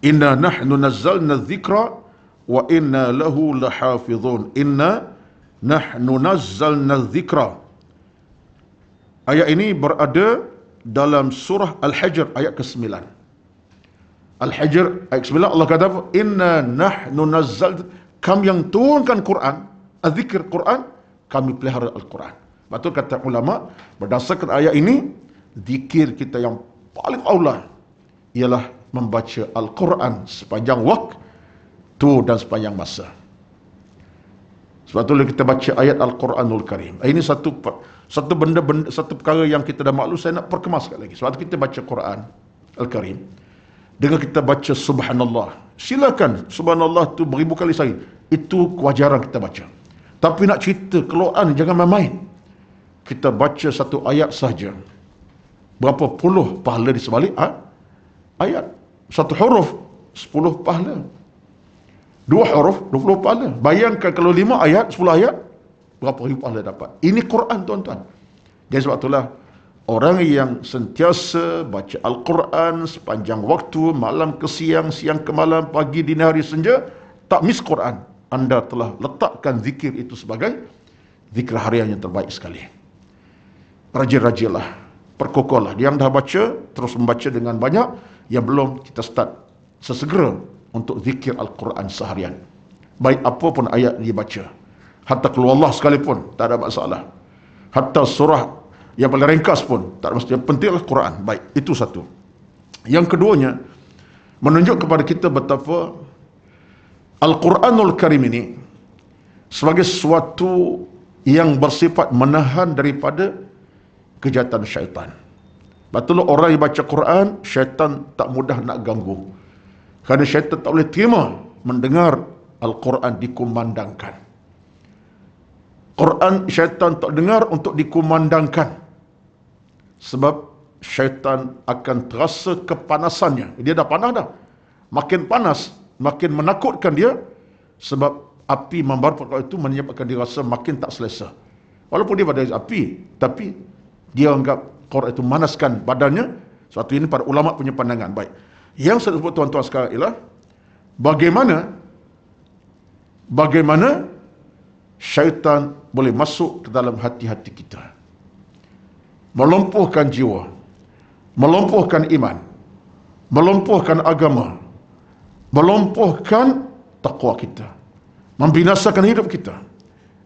Inna nahnu nazzalna dzikra wa inna lahu lahafizun. Inna nahnu nazzalna dzikra. Ayat ini berada dalam surah Al-Hijr ayat ke-9. Al-Hijr ayat ke-9 Allah kata apa? Inna nahnu nazzal, kami yang turunkan Quran, az-zikr Quran, kami pelihara Al-Quran. Betul kata ulama, berdasarkan ayat ini, zikir kita yang paling aula ialah membaca Al-Quran sepanjang waktu dan sepanjang masa. Sebab itulah kita baca ayat Al-Quranul Karim. Ini satu perkara yang kita dah maklum, saya nak perkemas sekali lagi. Sebab itu kita baca Quran Al-Karim. Dengan kita baca subhanallah. Silakan subhanallah tu beribu kali sehari. Itu kewajaran kita baca. Tapi nak cerita Quran jangan main-main. Kita baca satu ayat sahaja. Berapa puluh pahala di sebalik ayat. Satu huruf 10 pahala. 2 huruf 20 pahala. Bayangkan kalau 5 ayat 10 ayat, berapa ribu pahala dapat. Ini Quran tuan-tuan. Jadi sebab itulah orang yang sentiasa baca Al-Quran sepanjang waktu, malam ke siang, siang ke malam, pagi, dini hari, senja, tak miss Quran. Anda telah letakkan zikir itu sebagai zikir harian yang terbaik sekali. Rajin-rajinlah, perkokohlah. Yang dah baca, terus membaca dengan banyak. Yang belum, kita start sesegera untuk zikir Al-Quran seharian. Baik apapun ayat dibaca. Hatta keluar Allah sekalipun, tak ada masalah. Hatta surah yang paling ringkas pun, tak ada masalah. Yang pentinglah Quran. Baik, itu satu. Yang keduanya, menunjuk kepada kita betapa Al-Quranul Karim ini sebagai sesuatu yang bersifat menahan daripada kejahatan syaitan. Betul orang yang baca Quran, syaitan tak mudah nak ganggu. Kerana syaitan tak boleh terima mendengar Al-Quran dikumandangkan. Quran syaitan tak dengar untuk dikumandangkan. Sebab syaitan akan terasa kepanasannya. Dia dah panas dah. Makin panas, makin menakutkan dia. Sebab api membara perkara itu menyebabkan dia rasa makin tak selesa. Walaupun dia pada api, tapi dia anggap Quran itu manaskan badannya. Suatu ini para ulama punya pandangan. Baik. Yang saya sebut tuan-tuan sekarang ialah bagaimana syaitan boleh masuk ke dalam hati-hati kita, melumpuhkan jiwa, melumpuhkan iman, melumpuhkan agama, melumpuhkan takwa kita, membinasakan hidup kita.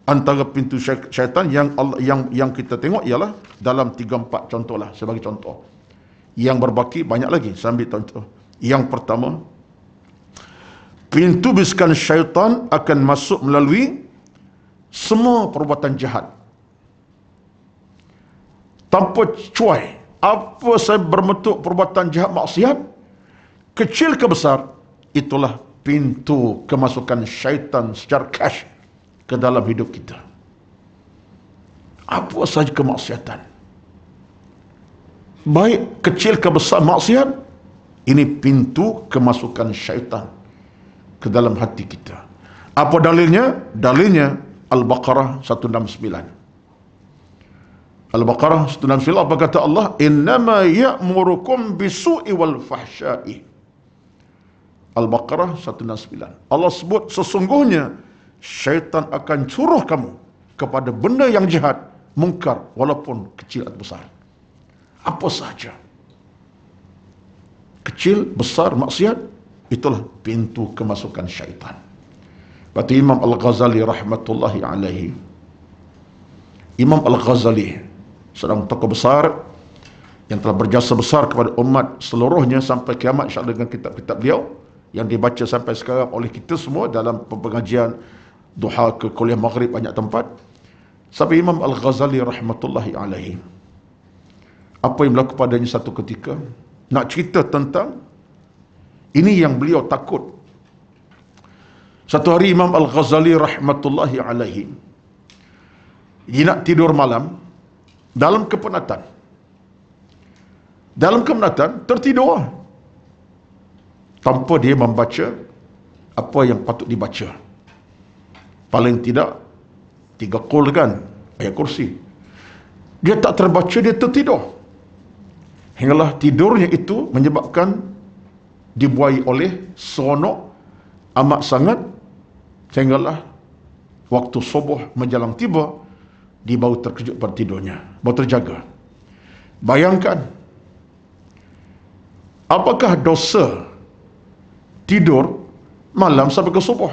Antara pintu syaitan yang kita tengok ialah dalam 3-4 contoh lah, sebagai contoh. Yang berbaki banyak lagi, saya ambil contoh. Yang pertama, pintu bisikan syaitan akan masuk melalui semua perbuatan jahat. Tanpa cuai, apa saya berbentuk perbuatan jahat maksiat, kecil ke besar, itulah pintu kemasukan syaitan secara cash ke dalam hidup kita. Apa saja kemaksiatan, baik kecil ke besar maksiat, ini pintu kemasukan syaitan ke dalam hati kita. Apa dalilnya? Dalilnya Al-Baqarah 169. Al-Baqarah 169, apa kata Allah? Innama ya'murukum bisu'i wal fahsya'i. Al-Baqarah 169. Allah sebut sesungguhnya syaitan akan suruh kamu kepada benda yang jahat, mungkar, walaupun kecil atau besar. Apa sahaja. Kecil, besar, maksiat, itulah pintu kemasukan syaitan. Berarti Imam Al-Ghazali rahmatullahi alaihi. Imam Al-Ghazali, seorang tokoh besar yang telah berjasa besar kepada umat seluruhnya sampai kiamat, insya-Allah, dengan kitab-kitab beliau yang dibaca sampai sekarang oleh kita semua dalam pengajian duha ke kuliah maghrib banyak tempat. Sampai Imam Al-Ghazali rahmatullahi alaihi, apa yang berlaku padanya satu ketika, nak cerita tentang ini yang beliau takut. Satu hari Imam Al-Ghazali rahmatullahi alaihi, dia nak tidur malam dalam kepenatan. Dalam kepenatan tertidur tanpa dia membaca apa yang patut dibaca. Paling tidak 3 qul kan, ayat kursi. Dia tak terbaca, dia tertidur. Hinggalah tidurnya itu menyebabkan dibuai oleh seronok amat sangat, sehinggalah waktu subuh menjelang tiba, dia baru terkejut pada tidurnya, baru terjaga. Bayangkan, apakah dosa tidur malam sampai ke subuh?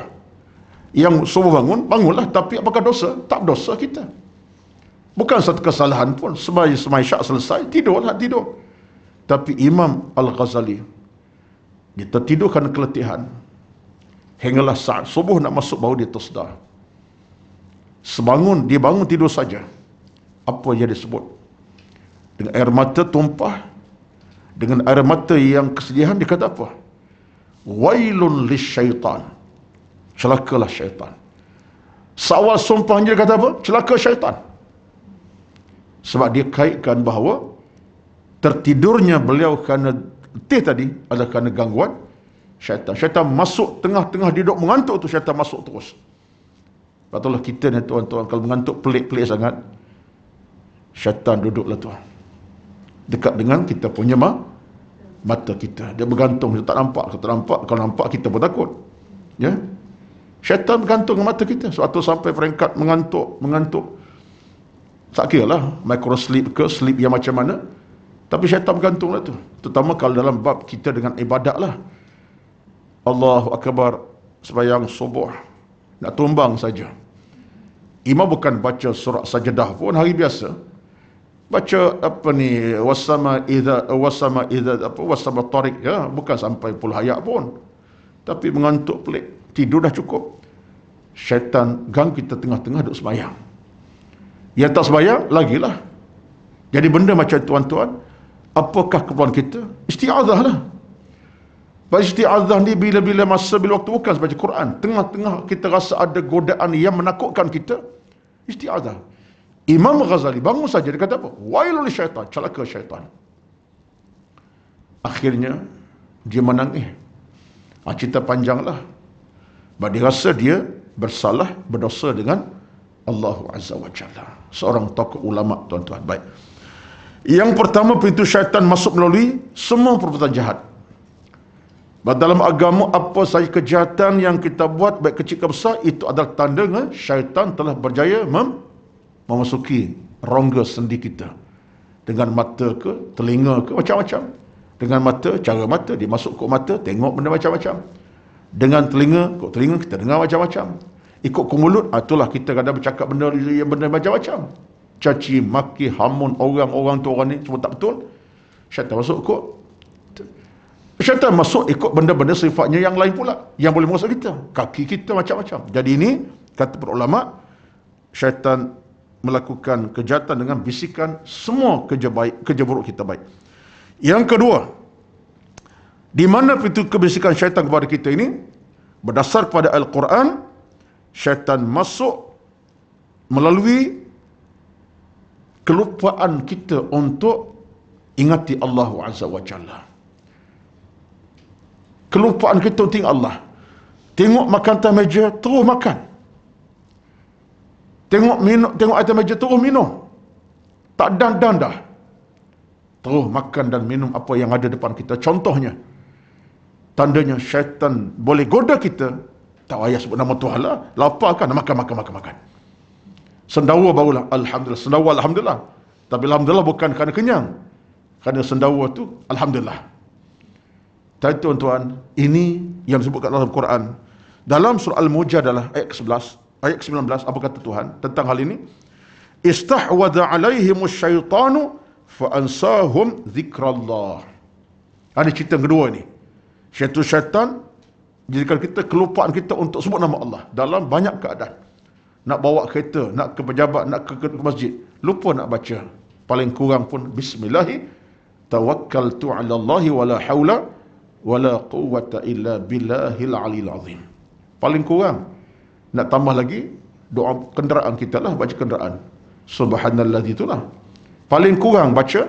Yang subuh bangunlah, tapi apakah dosa? Tak dosa kita. Bukan satu kesalahan pun. Semai syak selesai, tidurlah, tidur. Tapi Imam Al-Ghazali, dia tertidur kerana keletihan. Hinggalah saat subuh nak masuk baru dia tersedar. Sebangun, dia bangun tidur saja. Apa yang disebut? Dengan air mata tumpah, dengan air mata yang kesedihan, dia kata apa? Wailun lisyaitan. Celakalah syaitan. Seawal sumpahnya dia kata apa? Celaka syaitan. Sebab dia kaitkan bahawa tertidurnya beliau kerana letih tadi adalah kerana gangguan syaitan. Syaitan masuk tengah-tengah dia duduk mengantuk tu, syaitan masuk terus. Patutlah kita ni tuan-tuan, kalau mengantuk pelik-pelik sangat, syaitan duduklah tuan dekat dengan kita punya mata kita. Dia bergantung, dia tak nampak. Kalau nampak kita pun takut. Ya, syaitan bergantung dengan mata kita. Suatu sampai peringkat mengantuk. Tak kira lah micro sleep ke sleep yang macam mana, tapi syaitan bergantung lah tu. Terutama kalau dalam bab kita dengan ibadat lah. Allahu Akbar, sembahyang subuh, nak tumbang saja. Imam bukan baca surah sajadah pun hari biasa. Baca apa ni, wasama tariq, ya, bukan sampai puluh ayat pun. Tapi mengantuk pelik, tidur dah cukup. Syaitan gang kita tengah-tengah duduk sembahyang. Yang tak sembahyang lagilah. Jadi benda macam tuan-tuan, apakah keperluan kita? Isti'adzah lah. Isti'adzah ni bila-bila masa, bila waktu, bukan baca Quran. Tengah-tengah kita rasa ada godaan yang menakutkan kita, isti'adzah. Imam Ghazali bangun saja, dia kata apa? Wailul syaitan, celaka syaitan. Akhirnya dia menangis. Cerita panjanglah. Sebab dia rasa dia bersalah, berdosa dengan Allah Azza wa Jalla. Seorang tokoh ulama, tuan-tuan. Baik. Yang pertama, pintu syaitan masuk melalui semua perbuatan jahat. Dalam agama, apa sahaja kejahatan yang kita buat, baik kecil ke besar, itu adalah tanda syaitan telah berjaya memasuki rongga sendi kita. Dengan mata ke, telinga ke, macam-macam. Dengan mata, cara mata, dia masuk kok mata, tengok benda macam-macam. Dengan telinga, kok telinga, kita dengar macam-macam. Ikut ke mulut, itulah kita kadang bercakap benda macam-macam. Caci, maki, hamun orang tu, orang ni, semua tak betul. Syaitan masuk kok. Syaitan masuk ikut benda-benda sifatnya yang lain pula, yang boleh merosak kita, kaki kita, macam-macam. Jadi ini, kata para ulama, syaitan melakukan kejahatan dengan bisikan semua kerja baik, kerja buruk kita baik. Yang kedua, di mana pintu kebisikan syaitan kepada kita ini? Berdasar pada Al-Quran, syaitan masuk melalui kelupaan kita untuk ingati Allah Azza wa Jalla. Kelupaan kita untuk ingat Allah. Tengok makan atas meja, terus makan. Tengok atas meja, terus minum. Tak dan dah. Terus makan dan minum apa yang ada depan kita. Contohnya, tandanya syaitan boleh goda kita. Tak payah sebut nama Tuhan lah. Lapar kan, makan. Sendawa barulah alhamdulillah. Sendawa alhamdulillah. Tapi alhamdulillah bukan kerana kenyang. Kerana sendawa tu alhamdulillah. Tapi tuan-tuan, ini yang disebutkan dalam Quran. Dalam surah Al-Mujadalah ayat ke-11, ayat ke-19, apa kata Tuhan tentang hal ini? Istahwadha alaihimus syaitanu fa'ansahum zikrallah. Ada cerita yang kedua ni. Syaitan jadikan kita kelupaan kita untuk sebut nama Allah dalam banyak keadaan. Nak bawa kereta, nak ke pejabat, nak ke masjid, lupa nak baca. Paling kurang pun bismillahi tawakkaltu 'ala Allahi wala haula wala quwwata illa billahil aliyil azim. Paling kurang nak tambah lagi doa kenderaan kita lah, baca kenderaan. Subhanalladzi itulah. Paling kurang baca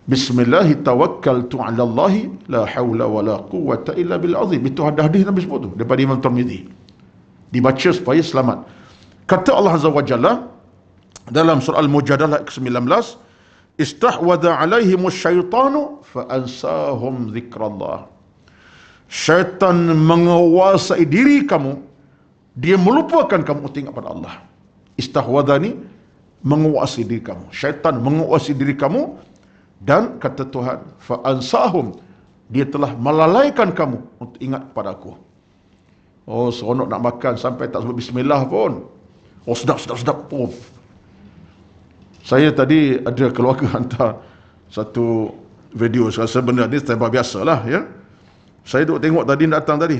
bismillahi tawakkaltu 'ala Allahi la haula wala quwwata illa bil azim. Itu ada hadis Nabi sebut tu daripada Imam Tirmizi. Dibaca supaya selamat. Kata Allah Azza wa Jalla dalam surah Al-Mujadalah ke-19, istahwadha alaihimus syaitanu fa ansahum zikrallah. Syaitan menguasai diri kamu, dia melupakan kamu untuk ingat pada Allah. Istahwadha ni menguasai diri kamu. Syaitan menguasai diri kamu, dan kata Tuhan fa ansahum, dia telah melalaikan kamu untuk ingat kepada aku. Oh, seronok nak makan sampai tak sebut bismillah pun. Oh, sedap. Oh. Saya tadi ada keluarga hantar satu video, sebenarnya ni tempat biasa lah ya. Saya duduk tengok tadi, datang tadi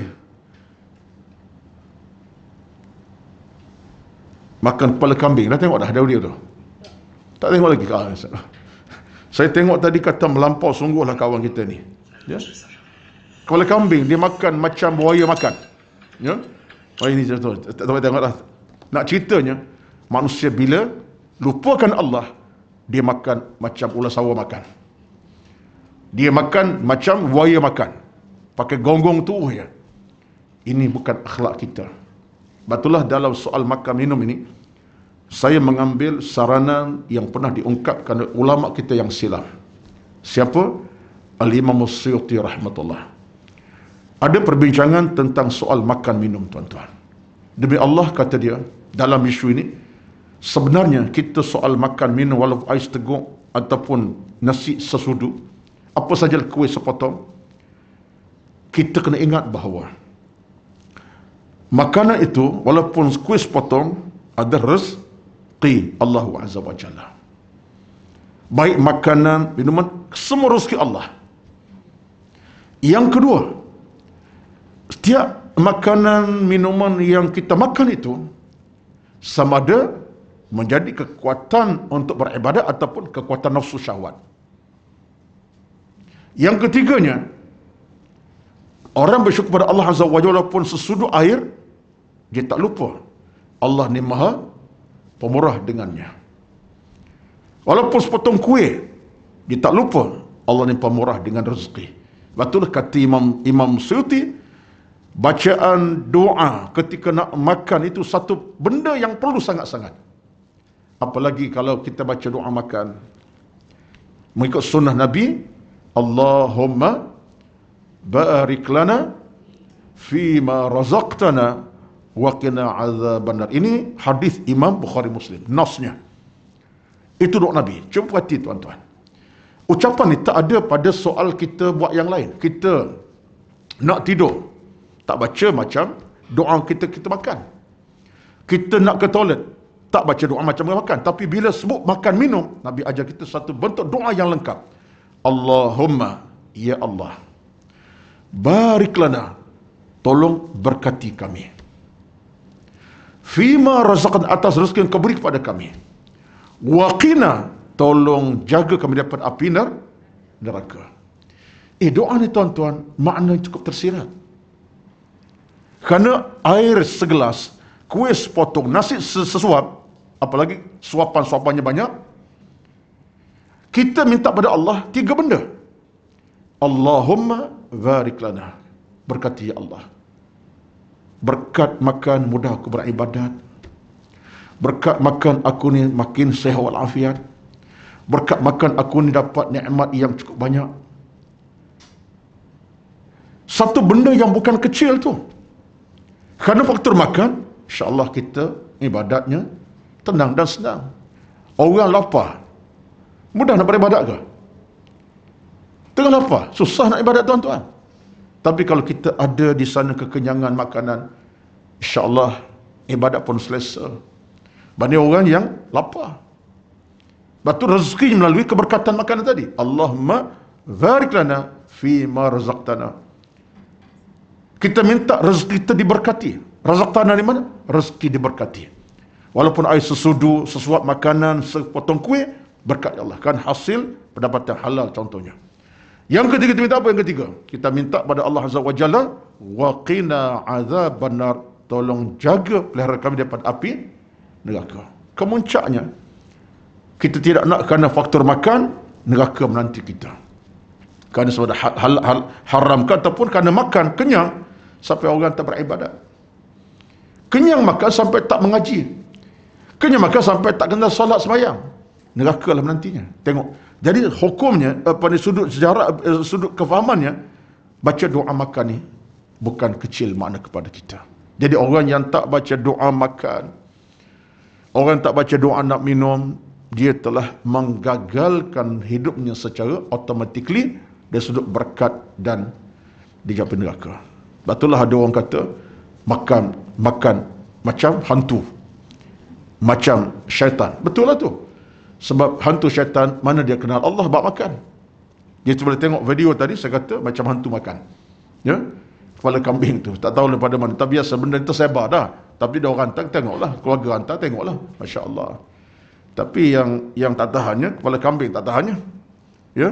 makan kepala kambing. Dah tengok dah dia tu? Tak tengok lagi. Saya tengok tadi, kata melampau sungguhlah kawan kita ni ya. Kepala kambing dia makan macam buaya makan ya. Oh, ini contoh. Tak tengoklah. Nak ceritanya, manusia bila lupakan Allah, dia makan macam ular sawah makan. Dia makan macam buaya makan. Pakai gonggong tu ya. Ini bukan akhlak kita. Betullah dalam soal makan minum ini, saya mengambil saranan yang pernah diungkapkan oleh ulama kita yang silam. Siapa? Al-Imam As-Suyuti rahmatullah. Ada perbincangan tentang soal makan minum, tuan-tuan. Demi Allah, kata dia, dalam isu ini, sebenarnya kita soal makan minum, walaupun ais teguk ataupun nasi sesudu, apa saja kuih sepotong, kita kena ingat bahawa makanan itu, walaupun kuih sepotong, ada rezeki Allah Azza wa Jalla. Baik makanan, minuman, semua rezeki Allah. Yang kedua, setiap makanan, minuman yang kita makan itu sama ada menjadi kekuatan untuk beribadat ataupun kekuatan nafsu syahwat. Yang ketiganya, orang bersyukur kepada Allah Azza wa Jalla walaupun sesudut air, dia tak lupa Allah ni maha pemurah dengannya. Walaupun sepotong kuih, dia tak lupa Allah ni pemurah dengan rezeki. Betul kata Imam Suyuti, bacaan doa ketika nak makan itu satu benda yang perlu sangat-sangat. Apalagi kalau kita baca doa makan mengikut sunnah Nabi, Allahumma barik lana fima razaqtana wa qina azabannar. Ini hadis Imam Bukhari Muslim, nasnya. Itu doa Nabi. Cuba perhati tuan-tuan. Ucapan ni tak ada pada soal kita buat yang lain. Kita nak tidur, tak baca macam doa kita makan. Kita nak ke toilet, tak baca doa macam makan. Tapi bila sebut makan minum, Nabi ajar kita satu bentuk doa yang lengkap. Allahumma, ya Allah, barik lana, tolong berkati kami. Fima razaqan, atas rezeki yang kau beri kepada kami. Waqina, tolong jaga kami daripada api neraka. Doa ni tuan-tuan, makna cukup tersirat. Kerana air segelas, kuih sepotong, nasi sesuap, apalagi suapan-suapannya banyak, kita minta pada Allah 3 benda. Allahumma barik lana, berkati ya Allah. Berkat makan mudah aku beribadat. Berkat makan aku ni makin sihat walafiat. Berkat makan aku ni dapat nikmat yang cukup banyak. Satu benda yang bukan kecil tu. Kerana faktor makan, insya-Allah kita ibadatnya tenang dan senang. Orang lapar, mudah nak beribadat ke? Tengah lapar, susah nak ibadat tuan-tuan. Tapi kalau kita ada di sana kekenyangan makanan, insya-Allah ibadat pun selesa. Banding orang yang lapar. Batu rezeki melalui keberkatan makanan tadi. Allahumma barik lana fi ma razaqtana. Kita minta rezeki kita diberkati. Razaqtana di mana? Rezeki diberkati. Walaupun air sesudu, sesuap makanan, sepotong kuih, berkat Allah. Kan hasil pendapatan halal contohnya. Yang ketiga, kita minta apa yang ketiga? Kita minta pada Allah Azza wa Jalla, wa qina azaban nar. Tolong jaga pelihara kami daripada api neraka. Kemuncaknya, kita tidak nak kerana faktor makan, neraka menanti kita. Kerana sebab haramkan ataupun kerana makan, kenyang, sampai orang tak beribadat. Kenyang makan sampai tak mengaji. Kenyang makan sampai tak kenal solat sembahyang. Neraka lah menantinya. Tengok. Jadi hukumnya, pada sudut sejarah, sudut kefahamannya, baca doa makan ni bukan kecil makna kepada kita. Jadi orang yang tak baca doa makan, orang tak baca doa nak minum, dia telah menggagalkan hidupnya secara automatically dari sudut berkat dan dijauhi neraka. Betullah ada orang kata makan macam hantu, macam syaitan. Betul lah tu. Sebab hantu syaitan, mana dia kenal Allah bab makan. Dia boleh tengok video tadi, saya kata macam hantu makan. Ya, kepala kambing tu, tak tahu daripada mana. Tak biasa benda itu tersebar dah. Tapi dia orang hantar, tengoklah. Keluarga hantar, tengoklah. Masya Allah. Tapi yang tak tahannya, kepala kambing tak tahannya. Ya,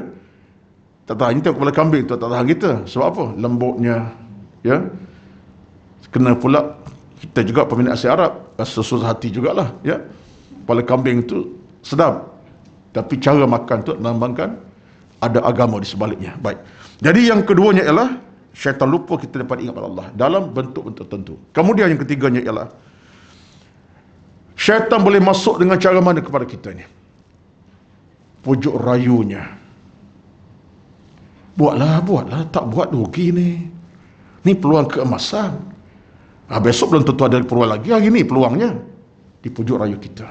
tak tahannya, tengok kepala kambing tu tak tahan kita. Sebab apa? Lembutnya. Ya, kena pula kita juga peminat nasi Arab, sesusah hati jugalah. Ya, kepala kambing tu sedap, tapi cara makan tu melambangkan ada agama di sebaliknya. Baik. Jadi yang keduanya ialah syaitan lupa kita dapat ingat pada Allah dalam bentuk-bentuk tertentu. Kemudian yang ketiganya ialah syaitan boleh masuk dengan cara mana kepada kita ni? Pujuk rayunya. Buatlah, tak buat rugi ni. Ni peluang keemasan. Besok belum tentu ada peluang lagi. Hari ni peluangnya. Dipujuk rayu kita.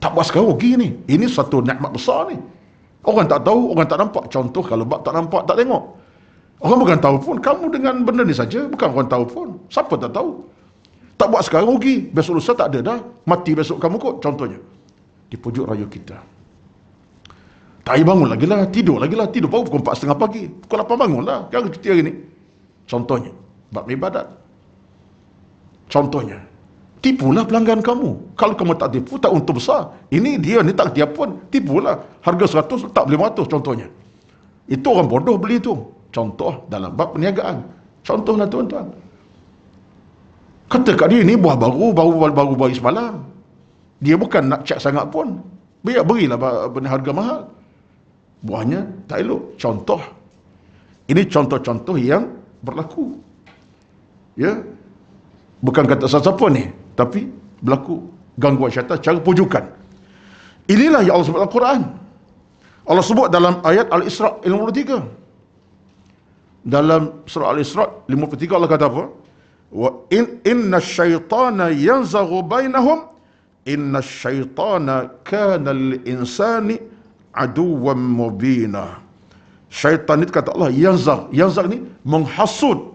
Tak buat sekarang rugi ni. Ini satu nikmat besar ni. Orang tak tahu, orang tak nampak. Contoh kalau bab tak nampak, tak tengok. Orang bukan tahu pun. Kamu dengan benda ni saja, bukan orang tahu pun. Siapa tak tahu? Tak buat sekarang rugi. Besok lusa tak ada dah. Mati besok kamu kot. Contohnya. Dipujuk rayu kita. Tak payah bangun lagi lah. Tidur lagi lah. Tidur pukul 4:30 pagi. Pukul 8 bangun lah. Kan cuti hari ni. Contohnya. Bab ibadat. Contohnya. Tipulah pelanggan kamu. Kalau kamu tak tipu, tak untung besar. Ini dia ni tak tiap pun. Tipulah. Harga 100, tak beli 500 contohnya. Itu orang bodoh beli tu. Contoh dalam bab perniagaan. Contohlah tuan-tuan. Kata kat dia ni buah baru bagi semalam. Dia bukan nak cek sangat pun. Biar berilah harga mahal. Buahnya tak elok. Contoh. Ini contoh-contoh yang berlaku. Ya. Bukan kata siapa-siapa ni. Tapi berlaku gangguan syaitan cara pujukan. Inilah yang Allah sebut dalam Al-Quran. Allah sebut dalam ayat Al-Isra 53. Dalam surah Al-Isra 53 Allah kata apa? Wa inna syaitana yanzaghu bainahum inna syaitana kana lil-insani aduwwan mubina. Syaitan itu kata Allah yanzagh ni menghasut.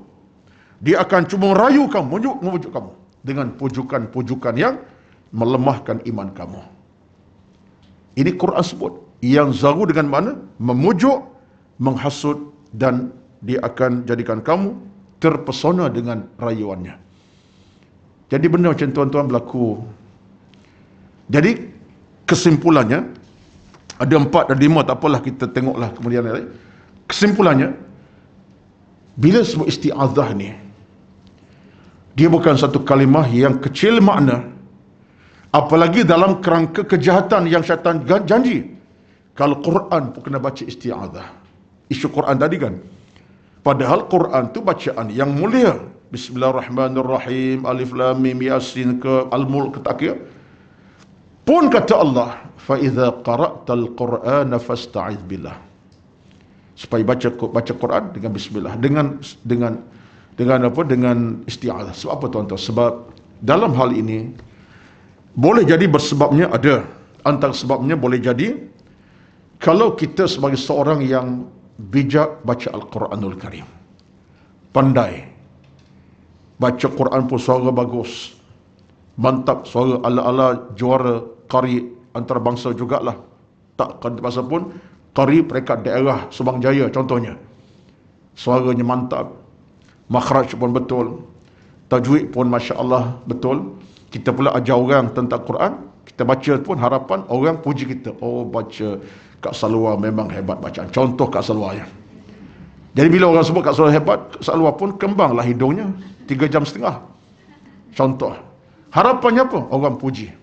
Dia akan cuma merayu kamu, memujuk kamu dengan pujukan-pujukan yang melemahkan iman kamu. Ini Quran sebut. Yang zaru dengan mana? Memujuk, menghasut, dan dia akan jadikan kamu terpesona dengan rayuannya. Jadi benda macam tuan-tuan berlaku. Jadi kesimpulannya, ada 4 dan 5, tak apalah kita tengoklah kemudian hari. Kesimpulannya, bila sebut isti'adzah ni, dia bukan satu kalimah yang kecil makna. Apalagi dalam kerangka kejahatan yang syaitan janji. Kalau Quran pun kena baca isti'adzah. Isu Quran tadi kan. Padahal Quran tu bacaan yang mulia. Bismillahirrahmanirrahim, Alif Lam Mim Yasin ke Al-Mulk ke akhir. Pun kata Allah, fa idza qara'tal Qur'ana fasta'iz billah. Supaya baca Quran dengan bismillah, dengan apa? Dengan isti'adzah. Sebab apa tuan-tuan? Sebab dalam hal ini boleh jadi bersebabnya ada. Antara sebabnya boleh jadi kalau kita sebagai seorang yang bijak baca Al-Quranul Karim, pandai baca Quran pun suara bagus, mantap, suara ala-ala juara qari antarabangsa jugalah. Tak pasal pun qari peringkat daerah Subang Jaya contohnya. Suaranya mantap, makhraj pun betul, tajwid pun masya-Allah betul. Kita pula ajar orang tentang Quran, kita baca pun harapan orang puji kita. Oh, baca Kak Salwa memang hebat bacaan. Contoh Kak Salwa ya. Jadi bila orang sebut Kak Salwa hebat, Kak Salwa pun kembanglah hidungnya 3 jam setengah. Contoh. Harapannya apa? Orang puji.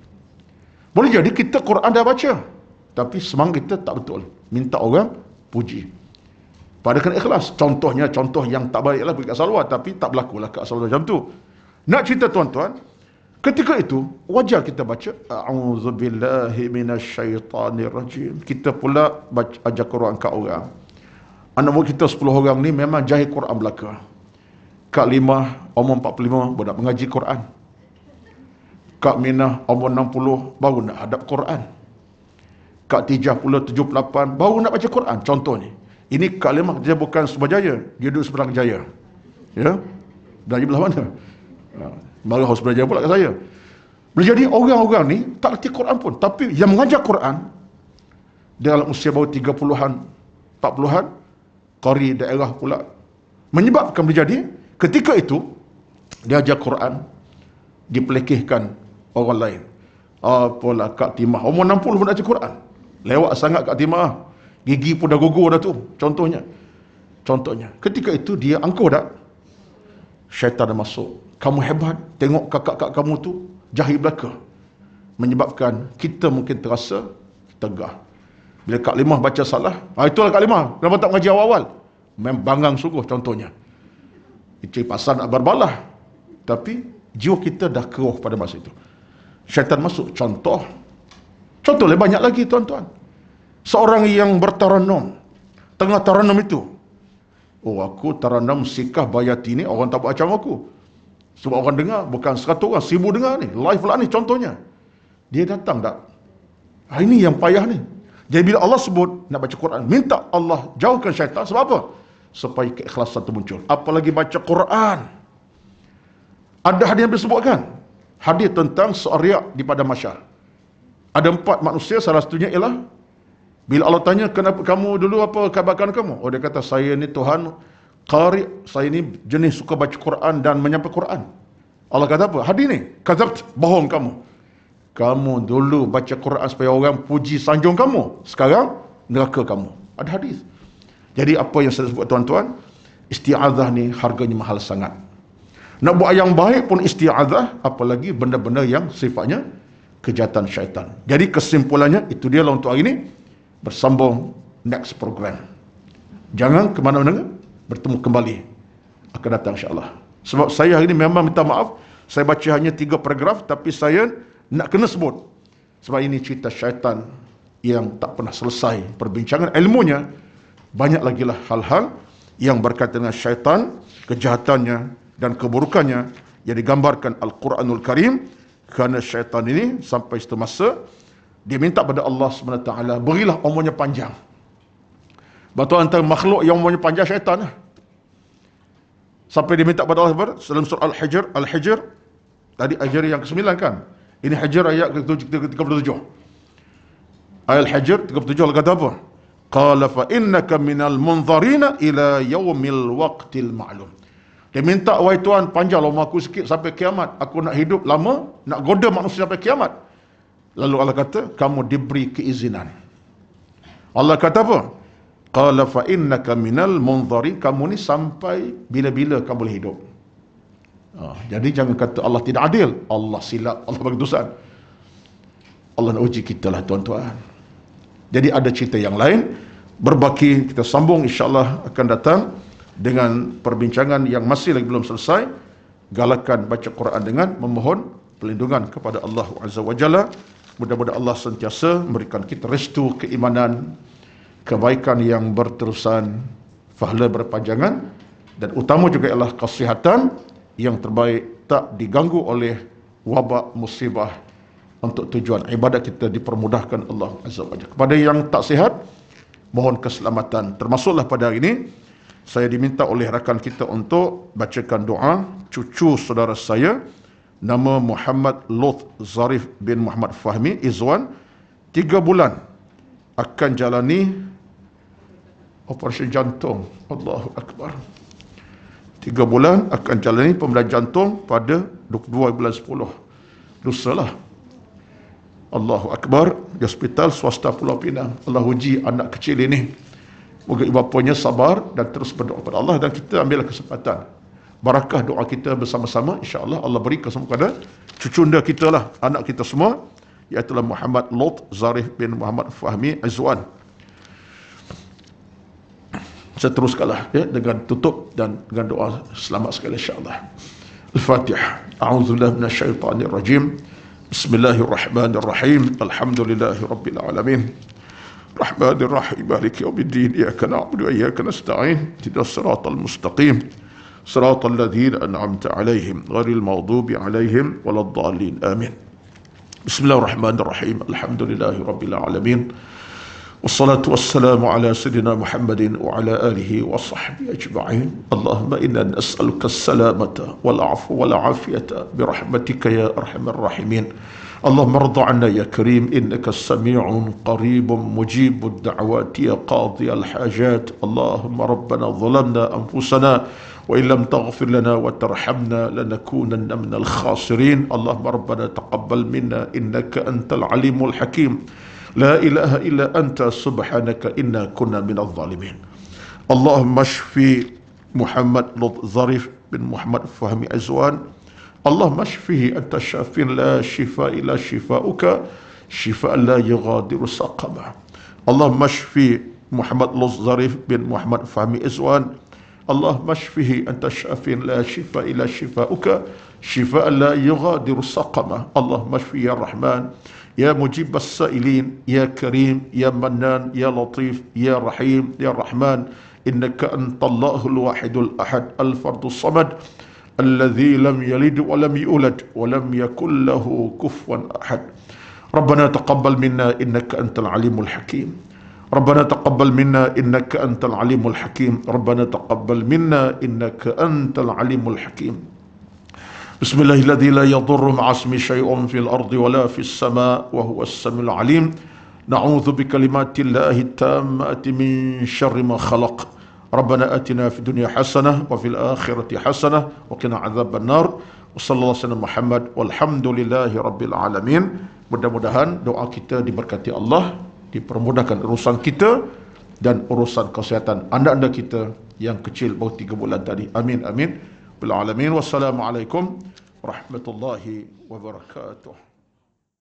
Boleh jadi kita Quran dah baca, tapi semangat kita tak betul. Minta orang puji. Padakan ikhlas. Contohnya, contoh yang tak baiklah bagi Kak Salwa, tapi tak berlakulah Kak Salwa macam tu. Nak cerita tuan-tuan, ketika itu wajar kita baca a'udzubillahi minasyaitanirrajim. Kita pula baca ajar Quran kat orang. Anak murid kita 10 orang ni memang jahil Quran belaka. Kak Limah umur 45 baru nak mengaji Quran. Kak Minah umur 60 baru nak hadap Quran. Kak Tijah pula 78 baru nak baca Quran. Contoh ni. Ini Kak Limah dia bukan Subrajaya, dia duduk Seberang Jaya. Ya. Dari belah mana? Marah harus belajar pula kat saya. Boleh jadi orang-orang ni tak erti Quran pun, tapi yang mengajar Quran dalam usia baru 30-an, 40-an, qari daerah pula, menyebabkan boleh jadi ketika itu dia ajar Quran dipelekehkan orang lain. Apalah Kak Timah umur 60 pun ajar Quran. Lewat sangat Kak Timah. Gigi pun dah gugur dah tu. Contohnya. Ketika itu dia angkuh dah. Syaitan dah masuk. Kamu hebat, tengok kakak-kakak kamu tu jahil belaka. Menyebabkan kita mungkin terasa tegah. Bila Kak Limah baca salah, itulah Kak Limah, kenapa tak mengaji awal-awal? Memang bangang sungguh contohnya. Itu pasal nak berbalah. Tapi jiwa kita dah keruh pada masa itu. Syaitan masuk. Contohnya banyak lagi tuan-tuan. Seorang yang bertaranum, tengah taranum itu, oh aku taranum sikah bayati ni, orang tak buat macam aku. Sebab orang dengar, bukan 100 orang, 1000 dengar ni. Live pula ni contohnya. Dia datang tak? Ini yang payah ni. Jadi bila Allah sebut nak baca Quran, minta Allah jauhkan syaitan. Sebab apa? Supaya keikhlasan itu muncul. Apalagi baca Quran. Ada hadis yang disebutkan. Hadis tentang seariak di padang mahsyar. Ada 4 manusia, salah satunya ialah bila Allah tanya, kenapa kamu dulu apa kebaikan kamu? Oh, dia kata, saya ni Tuhan qari, saya ni jenis suka baca Quran dan menyampai Quran. Allah kata apa? Hadis ni, kazabt, bohong kamu. Kamu dulu baca Quran supaya orang puji sanjung kamu. Sekarang neraka kamu. Ada hadis. Jadi apa yang saya sebut tuan-tuan, isti'adzah ni harganya mahal sangat. Nak buat yang baik pun isti'adzah, apalagi benda-benda yang sifatnya kejahatan syaitan. Jadi kesimpulannya, itu dia lah untuk hari ini. Bersambung next program. Jangan ke mana-mana, bertemu kembali akan datang insya-Allah. Sebab saya hari ini memang minta maaf, saya baca hanya 3 paragraf, tapi saya nak kena sebut. Sebab ini cerita syaitan yang tak pernah selesai perbincangan ilmunya. Banyak lagi lah hal-hal yang berkaitan dengan syaitan, kejahatannya dan keburukannya yang digambarkan Al-Quranul Karim. Kerana syaitan ini sampai satu masa dia minta pada Allah SWT, berilah umurnya panjang. Betul, antara makhluk yang umurnya panjang syaitan lah. Sampai dia minta pada Allah dalam surah Al-Hijr, tadi Hijr yang ke-9 kan? Ini Hijr ayat ke-37. Ayat Al-Hijr 37 Allah kata apa? Qala fa innaka minal munzarina ila yaumil waqtil ma'lum. Dia minta, wahai Tuhan, panjanglah umur aku sikit sampai kiamat. Aku nak hidup lama, nak goda manusia sampai kiamat. Lalu Allah kata, kamu diberi keizinan. Allah kata apa? Qala fa innaka minal munzarin, kamu ni sampai bila-bila kamu boleh hidup. Jadi jangan kata Allah tidak adil, Allah silap, Allah bagi dosa. Allah nak uji kita lah tuan-tuan. Jadi ada cerita yang lain, berbaki kita sambung insya-Allah akan datang dengan perbincangan yang masih lagi belum selesai, galakan baca Quran dengan memohon perlindungan kepada Allah Azza wa Jalla. Mudah-mudahan Allah sentiasa memberikan kita restu keimanan, kebaikan yang berterusan, pahala berpanjangan, dan utama juga ialah kesihatan yang terbaik, tak diganggu oleh wabak musibah, untuk tujuan ibadat kita dipermudahkan Allah Azza wa Jalla. Kepada yang tak sihat, mohon keselamatan. Termasuklah pada hari ini saya diminta oleh rakan kita untuk bacakan doa cucu saudara saya, nama Muhammad Luth Zarif bin Muhammad Fahmi Izwan, 3 bulan akan jalani operasi jantung. Allahu Akbar. 3 bulan akan jalani pembelian jantung pada 22 bulan 10. Lusalah. Allahu Akbar. Di hospital swasta Pulau Pinang. Allah uji anak kecil ini. Moga ibu bapanya sabar dan terus berdoa kepada Allah, dan kita ambil kesempatan. Barakah doa kita bersama-sama, insya-Allah Allah beri kesemua kepada cucunda kita lah, anak kita semua, iaitu Muhammad Luth Zarif bin Muhammad Fahmi Izwan. Saya teruskanlah ya, dengan tutup dan dengan doa selamat sekali insya-Allah. Al-Fatihah. A'udzubillahi minasyaitonir rajim. Bismillahirrahmanirrahim. Alhamdulillahirabbil alamin. الرحمن الرحيم مالك يوم الدين إياك نعبد وإياك نستعين اهدنا الصراط المستقيم صراط الذين أنعمت عليهم غير المغضوب عليهم ولا الضالين آمين. بسم الله الرحمن الرحيم. الحمد لله رب العالمين والصلاة والسلام على سيدنا محمد وعلى آله وصحبه أجمعين. اللهم إنا نسألك السلامة والعفو والعافية برحمتك يا أرحم الراحمين. اللهم ارض عنا يا كريم إنك سميع قريب مجيب الدعوات يا قاضي الحاجات. اللهم ربنا ظلمنا أنفسنا وإن لم تغفر لنا وترحمنا لنكونن من الخاسرين. اللهم ربنا تقبل منا إنك أنت العليم الحكيم. لا إله إلا أنت سبحانك إنا كنا من الظالمين. اللهم اشفي محمد لطف ظريف بن محمد فهمي عزوان. اللهم اشفه أنت الشافي لا شفاء إلا شفاؤك شفاء لا يغادر سقما. اللهم اشفي محمد لطف ظريف بن محمد فهمي عزوان. اللهم اشفه أنت الشافي لا شفاء إلا شفاؤك شفاء لا يغادر سقما. اللهم اشفي يا رحمن يا مجيب السائلين يا كريم يا منان يا لطيف يا رحيم يا رحمن. إنك أنت الله الواحد الأحد الفرد الصمد الذي لم يلد ولم يولد ولم يكن له كفوا أحد. ربنا تقبل منا إنك أنت العليم الحكيم. ربنا تقبل منا إنك أنت العليم الحكيم. ربنا تقبل منا إنك أنت العليم الحكيم. بسم الله الذي لا يضر مع اسمه شيء في الأرض ولا في السماء وهو السميع العليم. نعوذ بكلمات الله التامة من شر ما خلق. ربنا آتنا في الدنيا حسنة وفي الآخرة حسنة وقنا عذاب النار. وصلى الله على Muhammad walhamdulillahi rabbil alamin. Mudah-mudahan doa kita diberkati Allah, dipermudahkan urusan kita dan urusan kesihatan anak-anak kita yang kecil baru 3 bulan tadi. Amin amin bil alamin. Wassalamualaikum warahmatullahi wabarakatuh.